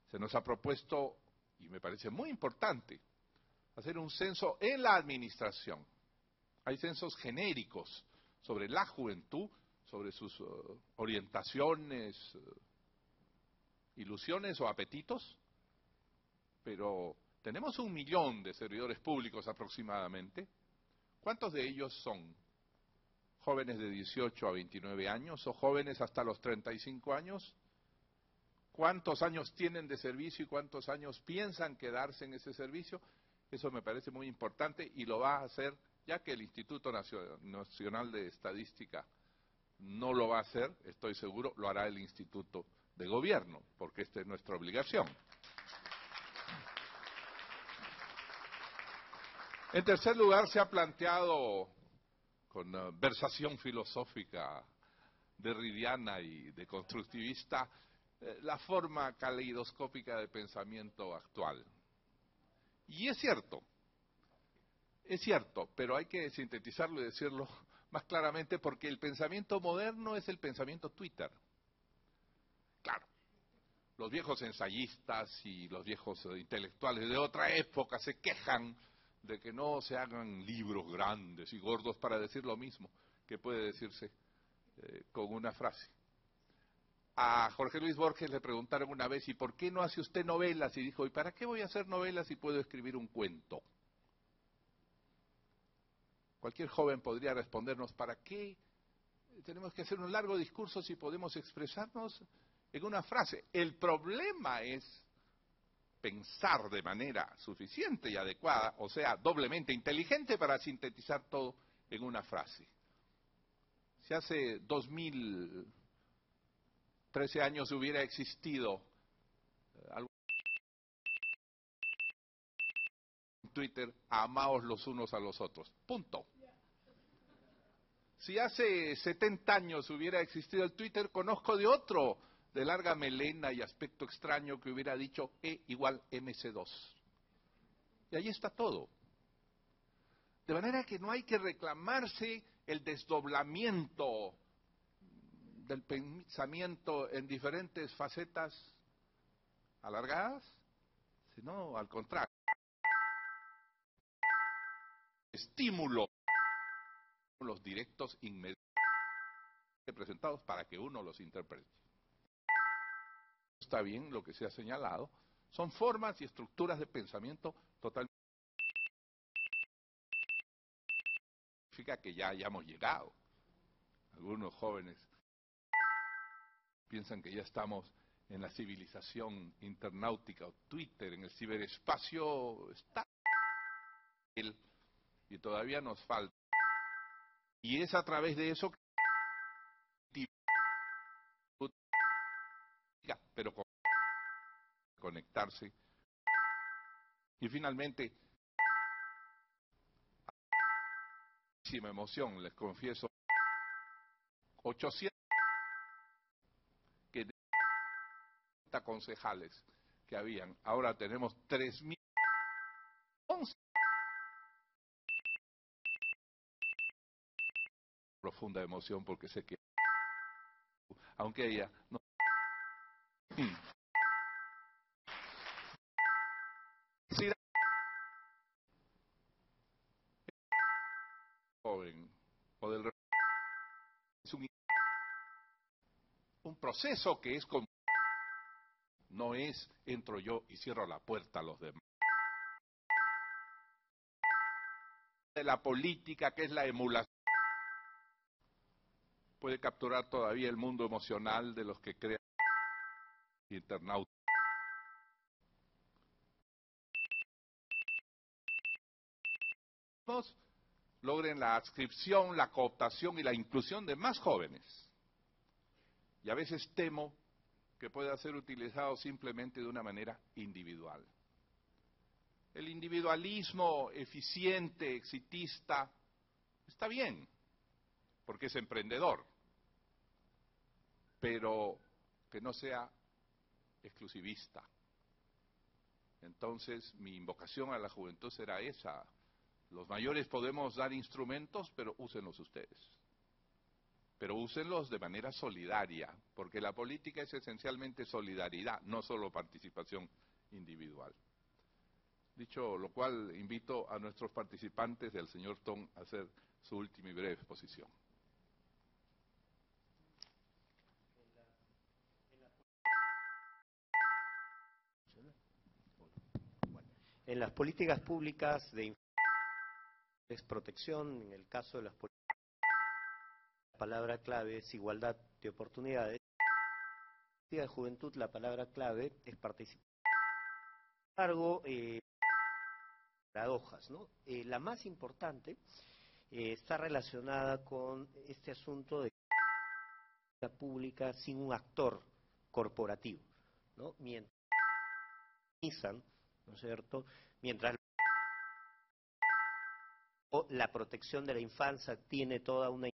Se nos ha propuesto, y me parece muy importante, hacer un censo en la administración. Hay censos genéricos sobre la juventud, sobre sus orientaciones, ilusiones o apetitos, pero tenemos 1 millón de servidores públicos aproximadamente. ¿Cuántos de ellos son jóvenes de 18 a 29 años o jóvenes hasta los 35 años? ¿Cuántos años tienen de servicio y cuántos años piensan quedarse en ese servicio? Eso me parece muy importante y lo va a hacer, ya que el Instituto Nacional de Estadística no lo va a hacer, estoy seguro, lo hará el Instituto de Gobierno, porque esta es nuestra obligación. En tercer lugar, se ha planteado con versación filosófica derridiana y de constructivista la forma caleidoscópica de pensamiento actual. Y es cierto, pero hay que sintetizarlo y decirlo más claramente porque el pensamiento moderno es el pensamiento Twitter. Claro, los viejos ensayistas y los viejos intelectuales de otra época se quejan de que no se hagan libros grandes y gordos para decir lo mismo que puede decirse con una frase. A Jorge Luis Borges le preguntaron una vez, ¿y por qué no hace usted novelas? Y dijo, ¿y para qué voy a hacer novelas si puedo escribir un cuento? Cualquier joven podría respondernos, ¿para qué tenemos que hacer un largo discurso si podemos expresarnos en una frase? El problema es pensar de manera suficiente y adecuada, o sea, doblemente inteligente para sintetizar todo en una frase. Si hace 2013 años hubiera existido algo en Twitter, amaos los unos a los otros, punto. Si hace 70 años hubiera existido el Twitter, conozco de otro de larga melena y aspecto extraño que hubiera dicho E igual MC2. Y ahí está todo. De manera que no hay que reclamarse el desdoblamiento del pensamiento en diferentes facetas alargadas, sino al contrario. estímulos directos inmediatos presentados para que uno los interprete. Está bien lo que se ha señalado, son formas y estructuras de pensamiento totalmente. Significa que ya hayamos llegado. Algunos jóvenes piensan que ya estamos en la civilización internautica o Twitter, en el ciberespacio está y todavía nos falta. Y es a través de eso que pero conectarse. Y finalmente, muchísima emoción, les confieso, 800 que concejales que habían, ahora tenemos 3.011. Profunda emoción porque sé que, aunque ella no... joven o del es un proceso que es como no es entro yo y cierro la puerta a los demás. De la política, que es la emulación, puede capturar todavía el mundo emocional de los que crean internautas. Logren la adscripción, la cooptación y la inclusión de más jóvenes. Y a veces temo que pueda ser utilizado simplemente de una manera individual. El individualismo eficiente, exitista, está bien, porque es emprendedor, pero que no sea exclusivista. Entonces, mi invocación a la juventud será esa. Los mayores podemos dar instrumentos, pero úsenlos ustedes. Pero úsenlos de manera solidaria, porque la política es esencialmente solidaridad, no solo participación individual. Dicho lo cual, invito a nuestros participantes y al señor Ton a hacer su última y breve exposición. En las políticas públicas de protección, en el caso de las políticas, la palabra clave es igualdad de oportunidades. En la juventud la palabra clave es participación. Sin embargo, paradojas, ¿no? La más importante está relacionada con este asunto de la pública sin un actor corporativo, ¿no? Mientras, ¿no es cierto? Mientras la protección de la infancia tiene toda una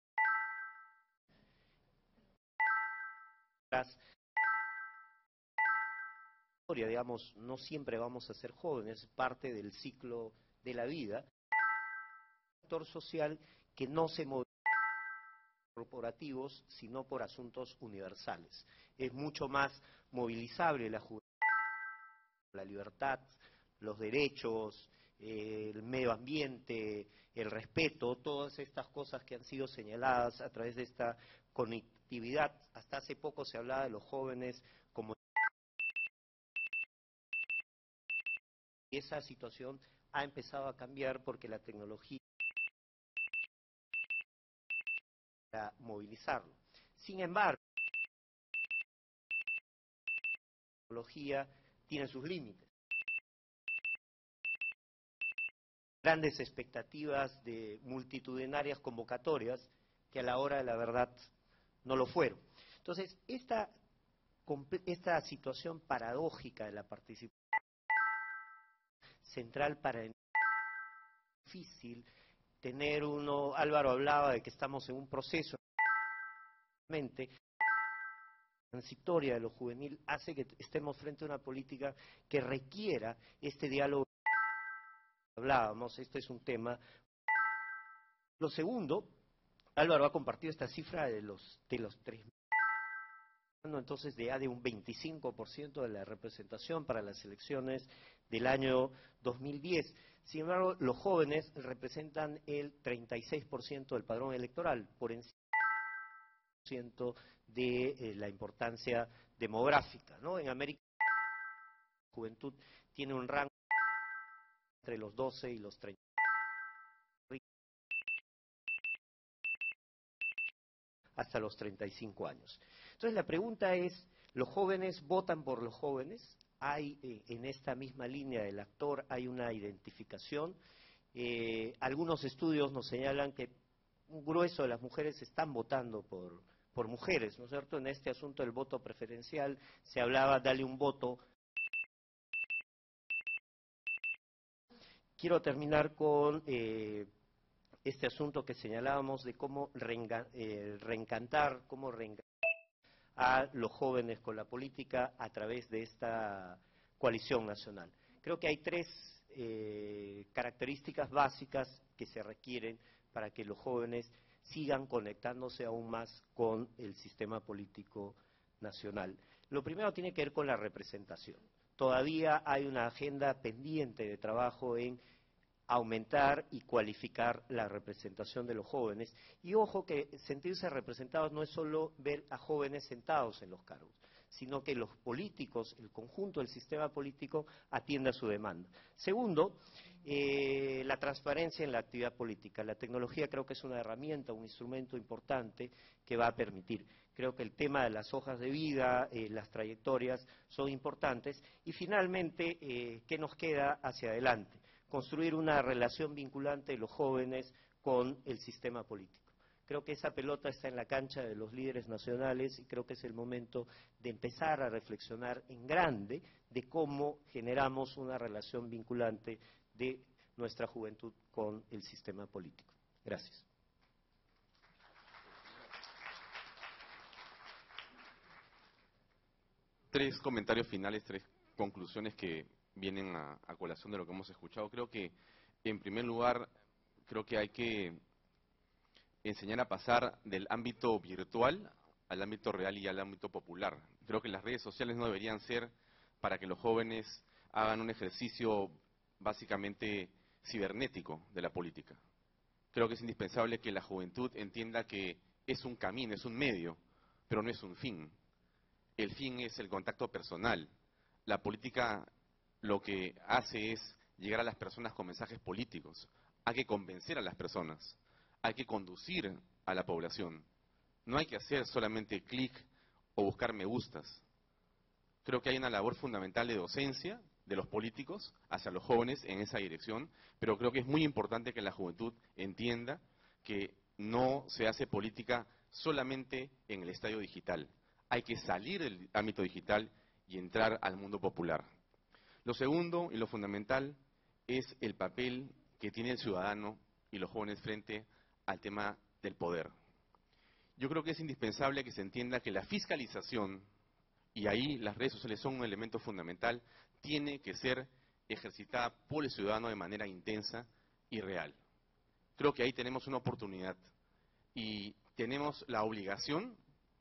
historia, digamos, no siempre vamos a ser jóvenes, es parte del ciclo de la vida. Un actor social que no se moviliza corporativos, sino por asuntos universales. Es mucho más movilizable la juventud, la libertad, los derechos, el medio ambiente, el respeto, todas estas cosas que han sido señaladas a través de esta conectividad. Hasta hace poco se hablaba de los jóvenes como... Y esa situación ha empezado a cambiar porque la tecnología para movilizarlo. Sin embargo, la tecnología tiene sus límites. Grandes expectativas de multitudinarias convocatorias que a la hora de la verdad no lo fueron. Entonces, esta situación paradójica de la participación central para el difícil tener uno, Álvaro hablaba de que estamos en un proceso transitoria de lo juvenil, hace que estemos frente a una política que requiera este diálogo. Hablábamos, este es un tema. Lo segundo, Álvaro ha compartido esta cifra de los 3.000, entonces de un 25% de la representación para las elecciones del año 2010. Sin embargo, los jóvenes representan el 36% del padrón electoral, por encima de la importancia demográfica, ¿no? En América, la juventud tiene un rango entre los 12 y los 30. Hasta los 35 años. Entonces la pregunta es, ¿los jóvenes votan por los jóvenes? ¿Hay en esta misma línea del actor, hay una identificación? Algunos estudios nos señalan que un grueso de las mujeres están votando por mujeres, ¿no es cierto? En este asunto del voto preferencial se hablaba, dale un voto. Quiero terminar con este asunto que señalábamos de cómo reencantar a los jóvenes con la política a través de esta coalición nacional. Creo que hay tres características básicas que se requieren para que los jóvenes sigan conectándose aún más con el sistema político nacional. Lo primero tiene que ver con la representación. Todavía hay una agenda pendiente de trabajo en aumentar y cualificar la representación de los jóvenes. Y ojo que sentirse representados no es solo ver a jóvenes sentados en los cargos, sino que los políticos, el conjunto del sistema político, atienda su demanda. Segundo, la transparencia en la actividad política. La tecnología creo que es una herramienta, un instrumento importante que va a permitir. Creo que el tema de las hojas de vida, las trayectorias son importantes. Y finalmente, ¿qué nos queda hacia adelante? Construir una relación vinculante de los jóvenes con el sistema político. Creo que esa pelota está en la cancha de los líderes nacionales y creo que es el momento de empezar a reflexionar en grande de cómo generamos una relación vinculante de nuestra juventud con el sistema político. Gracias. Tres comentarios finales, tres conclusiones que vienen a colación de lo que hemos escuchado. Creo que, en primer lugar, creo que hay que enseñar a pasar del ámbito virtual al ámbito real y al ámbito popular. Creo que las redes sociales no deberían ser para que los jóvenes hagan un ejercicio básicamente cibernético de la política. Creo que es indispensable que la juventud entienda que es un camino, es un medio, pero no es un fin. El fin es el contacto personal. La política lo que hace es llegar a las personas con mensajes políticos. Hay que convencer a las personas, hay que conducir a la población. No hay que hacer solamente clic o buscar me gustas. Creo que hay una labor fundamental de docencia de los políticos hacia los jóvenes en esa dirección, pero creo que es muy importante que la juventud entienda que no se hace política solamente en el estadio digital. Hay que salir del ámbito digital y entrar al mundo popular. Lo segundo y lo fundamental es el papel que tiene el ciudadano y los jóvenes frente al tema del poder. Yo creo que es indispensable que se entienda que la fiscalización, y ahí las redes sociales son un elemento fundamental, tiene que ser ejercitada por el ciudadano de manera intensa y real. Creo que ahí tenemos una oportunidad y tenemos la obligación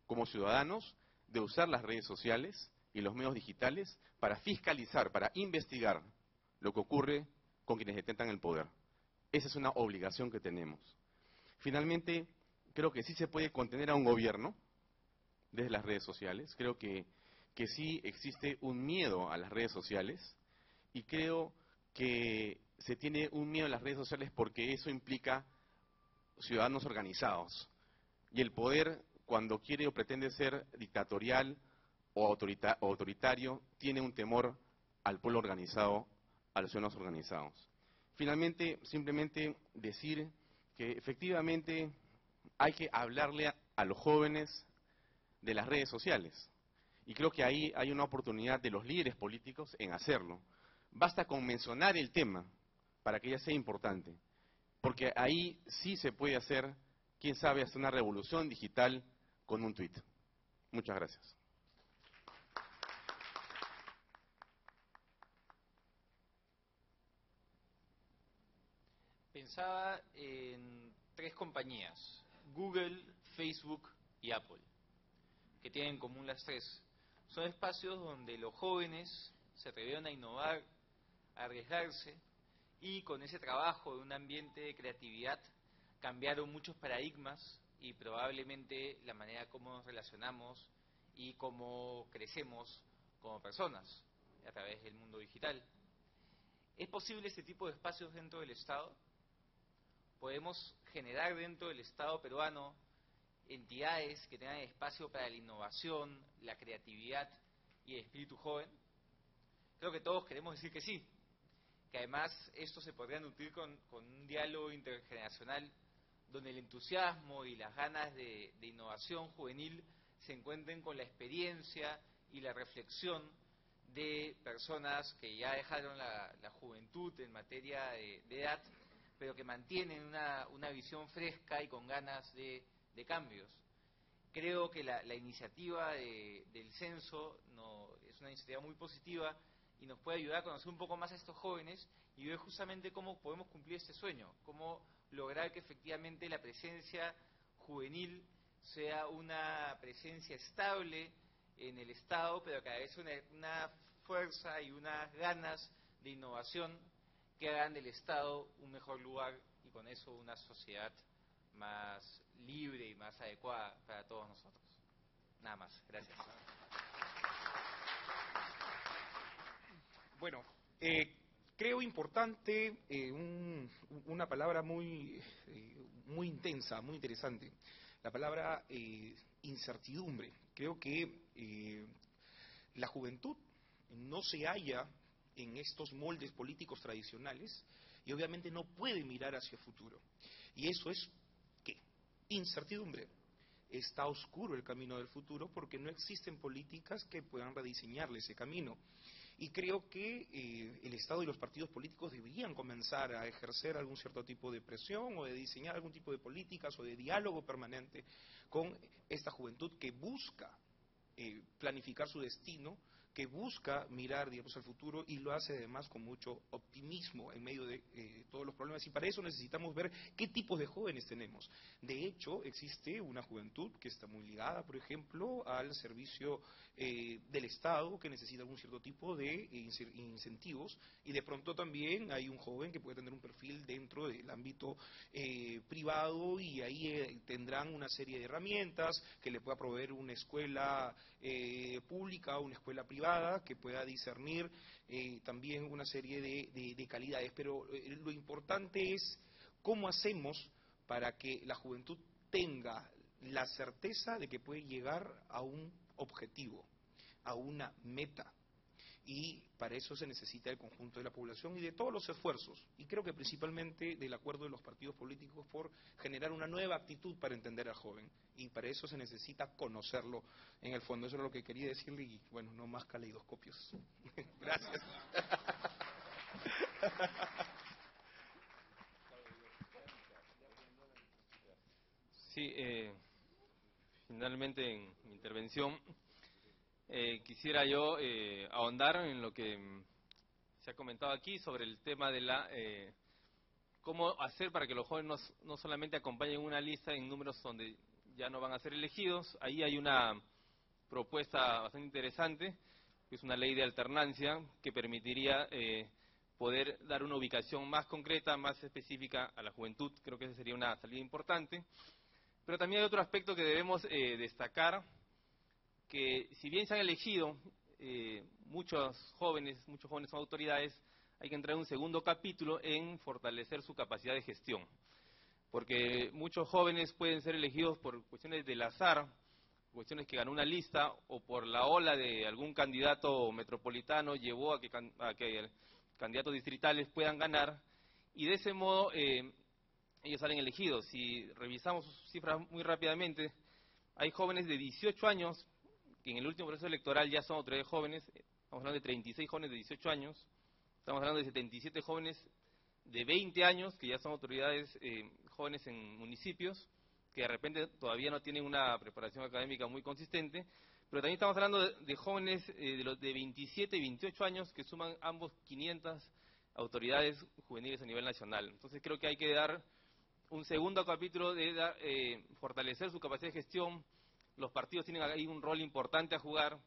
como ciudadanos de usar las redes sociales y los medios digitales para fiscalizar, para investigar lo que ocurre con quienes detentan el poder. Esa es una obligación que tenemos. Finalmente, creo que sí se puede contener a un gobierno desde las redes sociales. Creo que sí existe un miedo a las redes sociales y creo que se tiene un miedo a las redes sociales porque eso implica ciudadanos organizados. Y el poder, cuando quiere o pretende ser dictatorial o autoritario, tiene un temor al pueblo organizado, a los ciudadanos organizados. Finalmente, simplemente decir que efectivamente hay que hablarle a los jóvenes de las redes sociales. Y creo que ahí hay una oportunidad de los líderes políticos en hacerlo. Basta con mencionar el tema para que ya sea importante. Porque ahí sí se puede hacer, quién sabe, hasta una revolución digital con un tuit. Muchas gracias. Pensaba en tres compañías, Google, Facebook y Apple, que tienen en común las tres. Son espacios donde los jóvenes se atreven a innovar, a arriesgarse y con ese trabajo de un ambiente de creatividad cambiaron muchos paradigmas y probablemente la manera como nos relacionamos y cómo crecemos como personas a través del mundo digital. ¿Es posible este tipo de espacios dentro del Estado? ¿Podemos generar dentro del Estado peruano entidades que tengan espacio para la innovación, la creatividad y el espíritu joven? Creo que todos queremos decir que sí, que además esto se podría nutrir con un diálogo intergeneracional donde el entusiasmo y las ganas de innovación juvenil se encuentren con la experiencia y la reflexión de personas que ya dejaron la juventud en materia de edad, pero que mantienen una visión fresca y con ganas de cambios. Creo que la iniciativa del censo es una iniciativa muy positiva y nos puede ayudar a conocer un poco más a estos jóvenes y ver justamente cómo podemos cumplir este sueño, cómo lograr que efectivamente la presencia juvenil sea una presencia estable en el Estado, pero que a veces una fuerza y unas ganas de innovación que hagan del Estado un mejor lugar y con eso una sociedad más libre y más adecuada para todos nosotros. Nada más, gracias. Bueno, creo importante una palabra muy intensa, muy interesante, la palabra incertidumbre. Creo que la juventud no se halla en estos moldes políticos tradicionales y obviamente no puede mirar hacia el futuro. Y eso es, ¿qué? Incertidumbre. Está oscuro el camino del futuro porque no existen políticas que puedan rediseñarle ese camino. Y creo que el Estado y los partidos políticos deberían comenzar a ejercer algún cierto tipo de presión o de diseñar algún tipo de políticas o de diálogo permanente con esta juventud que busca planificar su destino, que busca mirar, digamos, al futuro y lo hace además con mucho optimismo en medio de todos los problemas. Y para eso necesitamos ver qué tipos de jóvenes tenemos. De hecho, existe una juventud que está muy ligada, por ejemplo, al servicio del Estado, que necesita algún cierto tipo de incentivos, y de pronto también hay un joven que puede tener un perfil dentro del ámbito privado y ahí tendrán una serie de herramientas que le pueda proveer una escuela pública o una escuela privada que pueda discernir también una serie de calidades. Pero lo importante es cómo hacemos para que la juventud tenga la certeza de que puede llegar a un objetivo, a una meta. Y para eso se necesita el conjunto de la población y de todos los esfuerzos, y creo que principalmente del acuerdo de los partidos políticos por generar una nueva actitud para entender al joven, y para eso se necesita conocerlo en el fondo. Eso es lo que quería decirle, y bueno, no más caleidoscopios. Gracias. Sí, finalmente en mi intervención quisiera yo ahondar en lo que se ha comentado aquí sobre el tema de cómo hacer para que los jóvenes no solamente acompañen una lista en números donde ya no van a ser elegidos. Ahí hay una propuesta bastante interesante, que es una ley de alternancia que permitiría poder dar una ubicación más concreta, más específica a la juventud. Creo que esa sería una salida importante. Pero también hay otro aspecto que debemos destacar, que si bien se han elegido muchos jóvenes son autoridades, hay que entrar en un segundo capítulo en fortalecer su capacidad de gestión. Porque muchos jóvenes pueden ser elegidos por cuestiones del azar, cuestiones que ganó una lista, o por la ola de algún candidato metropolitano llevó a que candidatos distritales puedan ganar, y de ese modo ellos salen elegidos. Si revisamos sus cifras muy rápidamente, hay jóvenes de 18 años que en el último proceso electoral ya son autoridades jóvenes. Estamos hablando de 36 jóvenes de 18 años, estamos hablando de 77 jóvenes de 20 años que ya son autoridades jóvenes en municipios, que de repente todavía no tienen una preparación académica muy consistente, pero también estamos hablando de jóvenes de los de 27 y 28 años que suman ambos 500 autoridades juveniles a nivel nacional. Entonces creo que hay que dar un segundo capítulo de fortalecer su capacidad de gestión. Los partidos tienen ahí un rol importante a jugar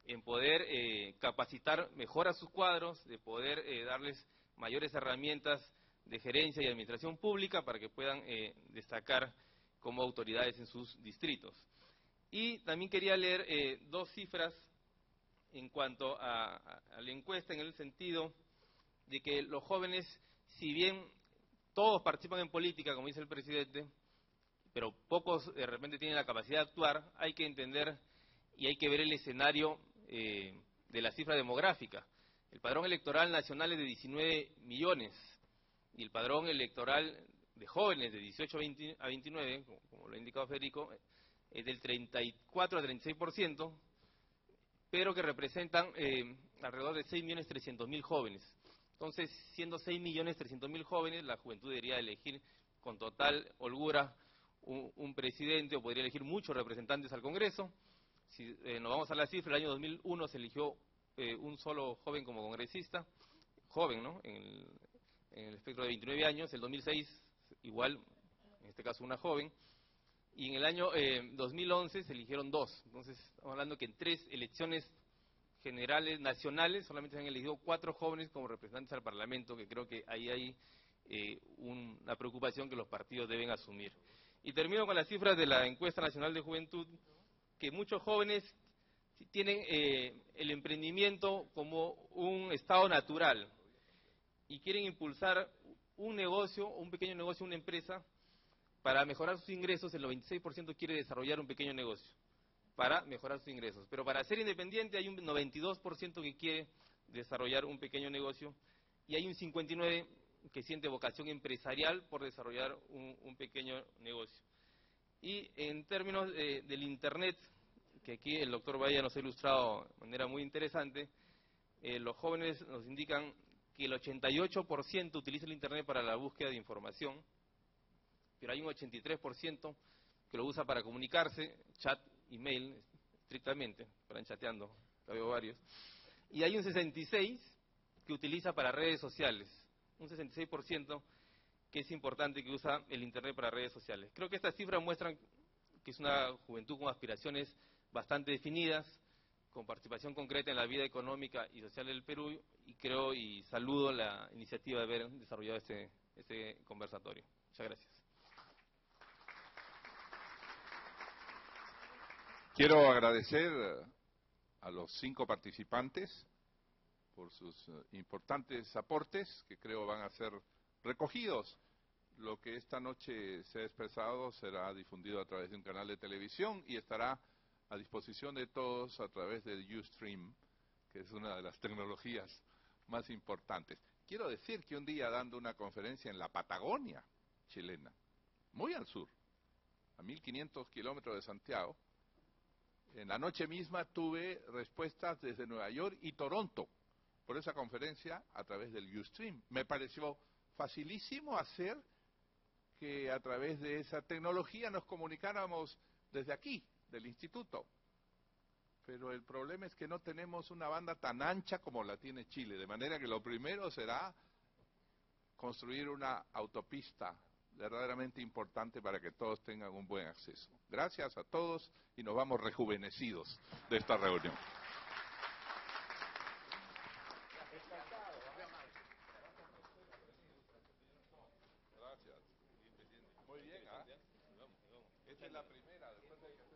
en poder capacitar mejor a sus cuadros, de poder darles mayores herramientas de gerencia y administración pública para que puedan destacar como autoridades en sus distritos. Y también quería leer dos cifras en cuanto a la encuesta, en el sentido de que los jóvenes, si bien todos participan en política, como dice el presidente, pero pocos de repente tienen la capacidad de actuar, hay que entender y hay que ver el escenario de la cifra demográfica. El padrón electoral nacional es de 19 millones y el padrón electoral de jóvenes de 18 a 29, como lo ha indicado Federico, es del 34 a 36%, pero que representan alrededor de 6.300.000 jóvenes. Entonces, siendo 6.300.000 jóvenes, la juventud debería elegir con total holgura un presidente, o podría elegir muchos representantes al Congreso. Si nos vamos a la cifra, el año 2001 se eligió un solo joven como congresista, joven, ¿no?, en el espectro de 29 años, el 2006 igual, en este caso una joven, y en el año 2011 se eligieron dos. Entonces, estamos hablando que en 3 elecciones generales nacionales solamente se han elegido 4 jóvenes como representantes al Parlamento, que creo que ahí hay una preocupación que los partidos deben asumir. Y termino con las cifras de la encuesta nacional de juventud, que muchos jóvenes tienen el emprendimiento como un estado natural y quieren impulsar un negocio, un pequeño negocio, una empresa. Para mejorar sus ingresos, el 96% quiere desarrollar un pequeño negocio para mejorar sus ingresos. Pero para ser independiente hay un 92% que quiere desarrollar un pequeño negocio y hay un 59% que siente vocación empresarial por desarrollar un pequeño negocio. Y en términos del Internet, que aquí el doctor Bahía nos ha ilustrado de manera muy interesante, los jóvenes nos indican que el 88% utiliza el Internet para la búsqueda de información, pero hay un 83% que lo usa para comunicarse, chat, email, estrictamente, para chateando, veo varios, y hay un 66% que utiliza para redes sociales, un 66% que es importante que usa el Internet para redes sociales. Creo que estas cifras muestran que es una juventud con aspiraciones bastante definidas, con participación concreta en la vida económica y social del Perú, y creo y saludo la iniciativa de haber desarrollado este conversatorio. Muchas gracias. Quiero agradecer a los 5 participantes por sus importantes aportes que creo van a ser recogidos. Lo que esta noche se ha expresado será difundido a través de un canal de televisión y estará a disposición de todos a través del Ustream, que es una de las tecnologías más importantes. Quiero decir que un día dando una conferencia en la Patagonia chilena, muy al sur, a 1.500 kilómetros de Santiago, en la noche misma tuve respuestas desde Nueva York y Toronto por esa conferencia a través del Ustream. Me pareció facilísimo hacer que a través de esa tecnología nos comunicáramos desde aquí, del instituto. Pero el problema es que no tenemos una banda tan ancha como la tiene Chile, de manera que lo primero será construir una autopista verdaderamente importante para que todos tengan un buen acceso. Gracias a todos y nos vamos rejuvenecidos de esta reunión. Gracias. Muy bien, ¿ah? Esta es la primera, después hay que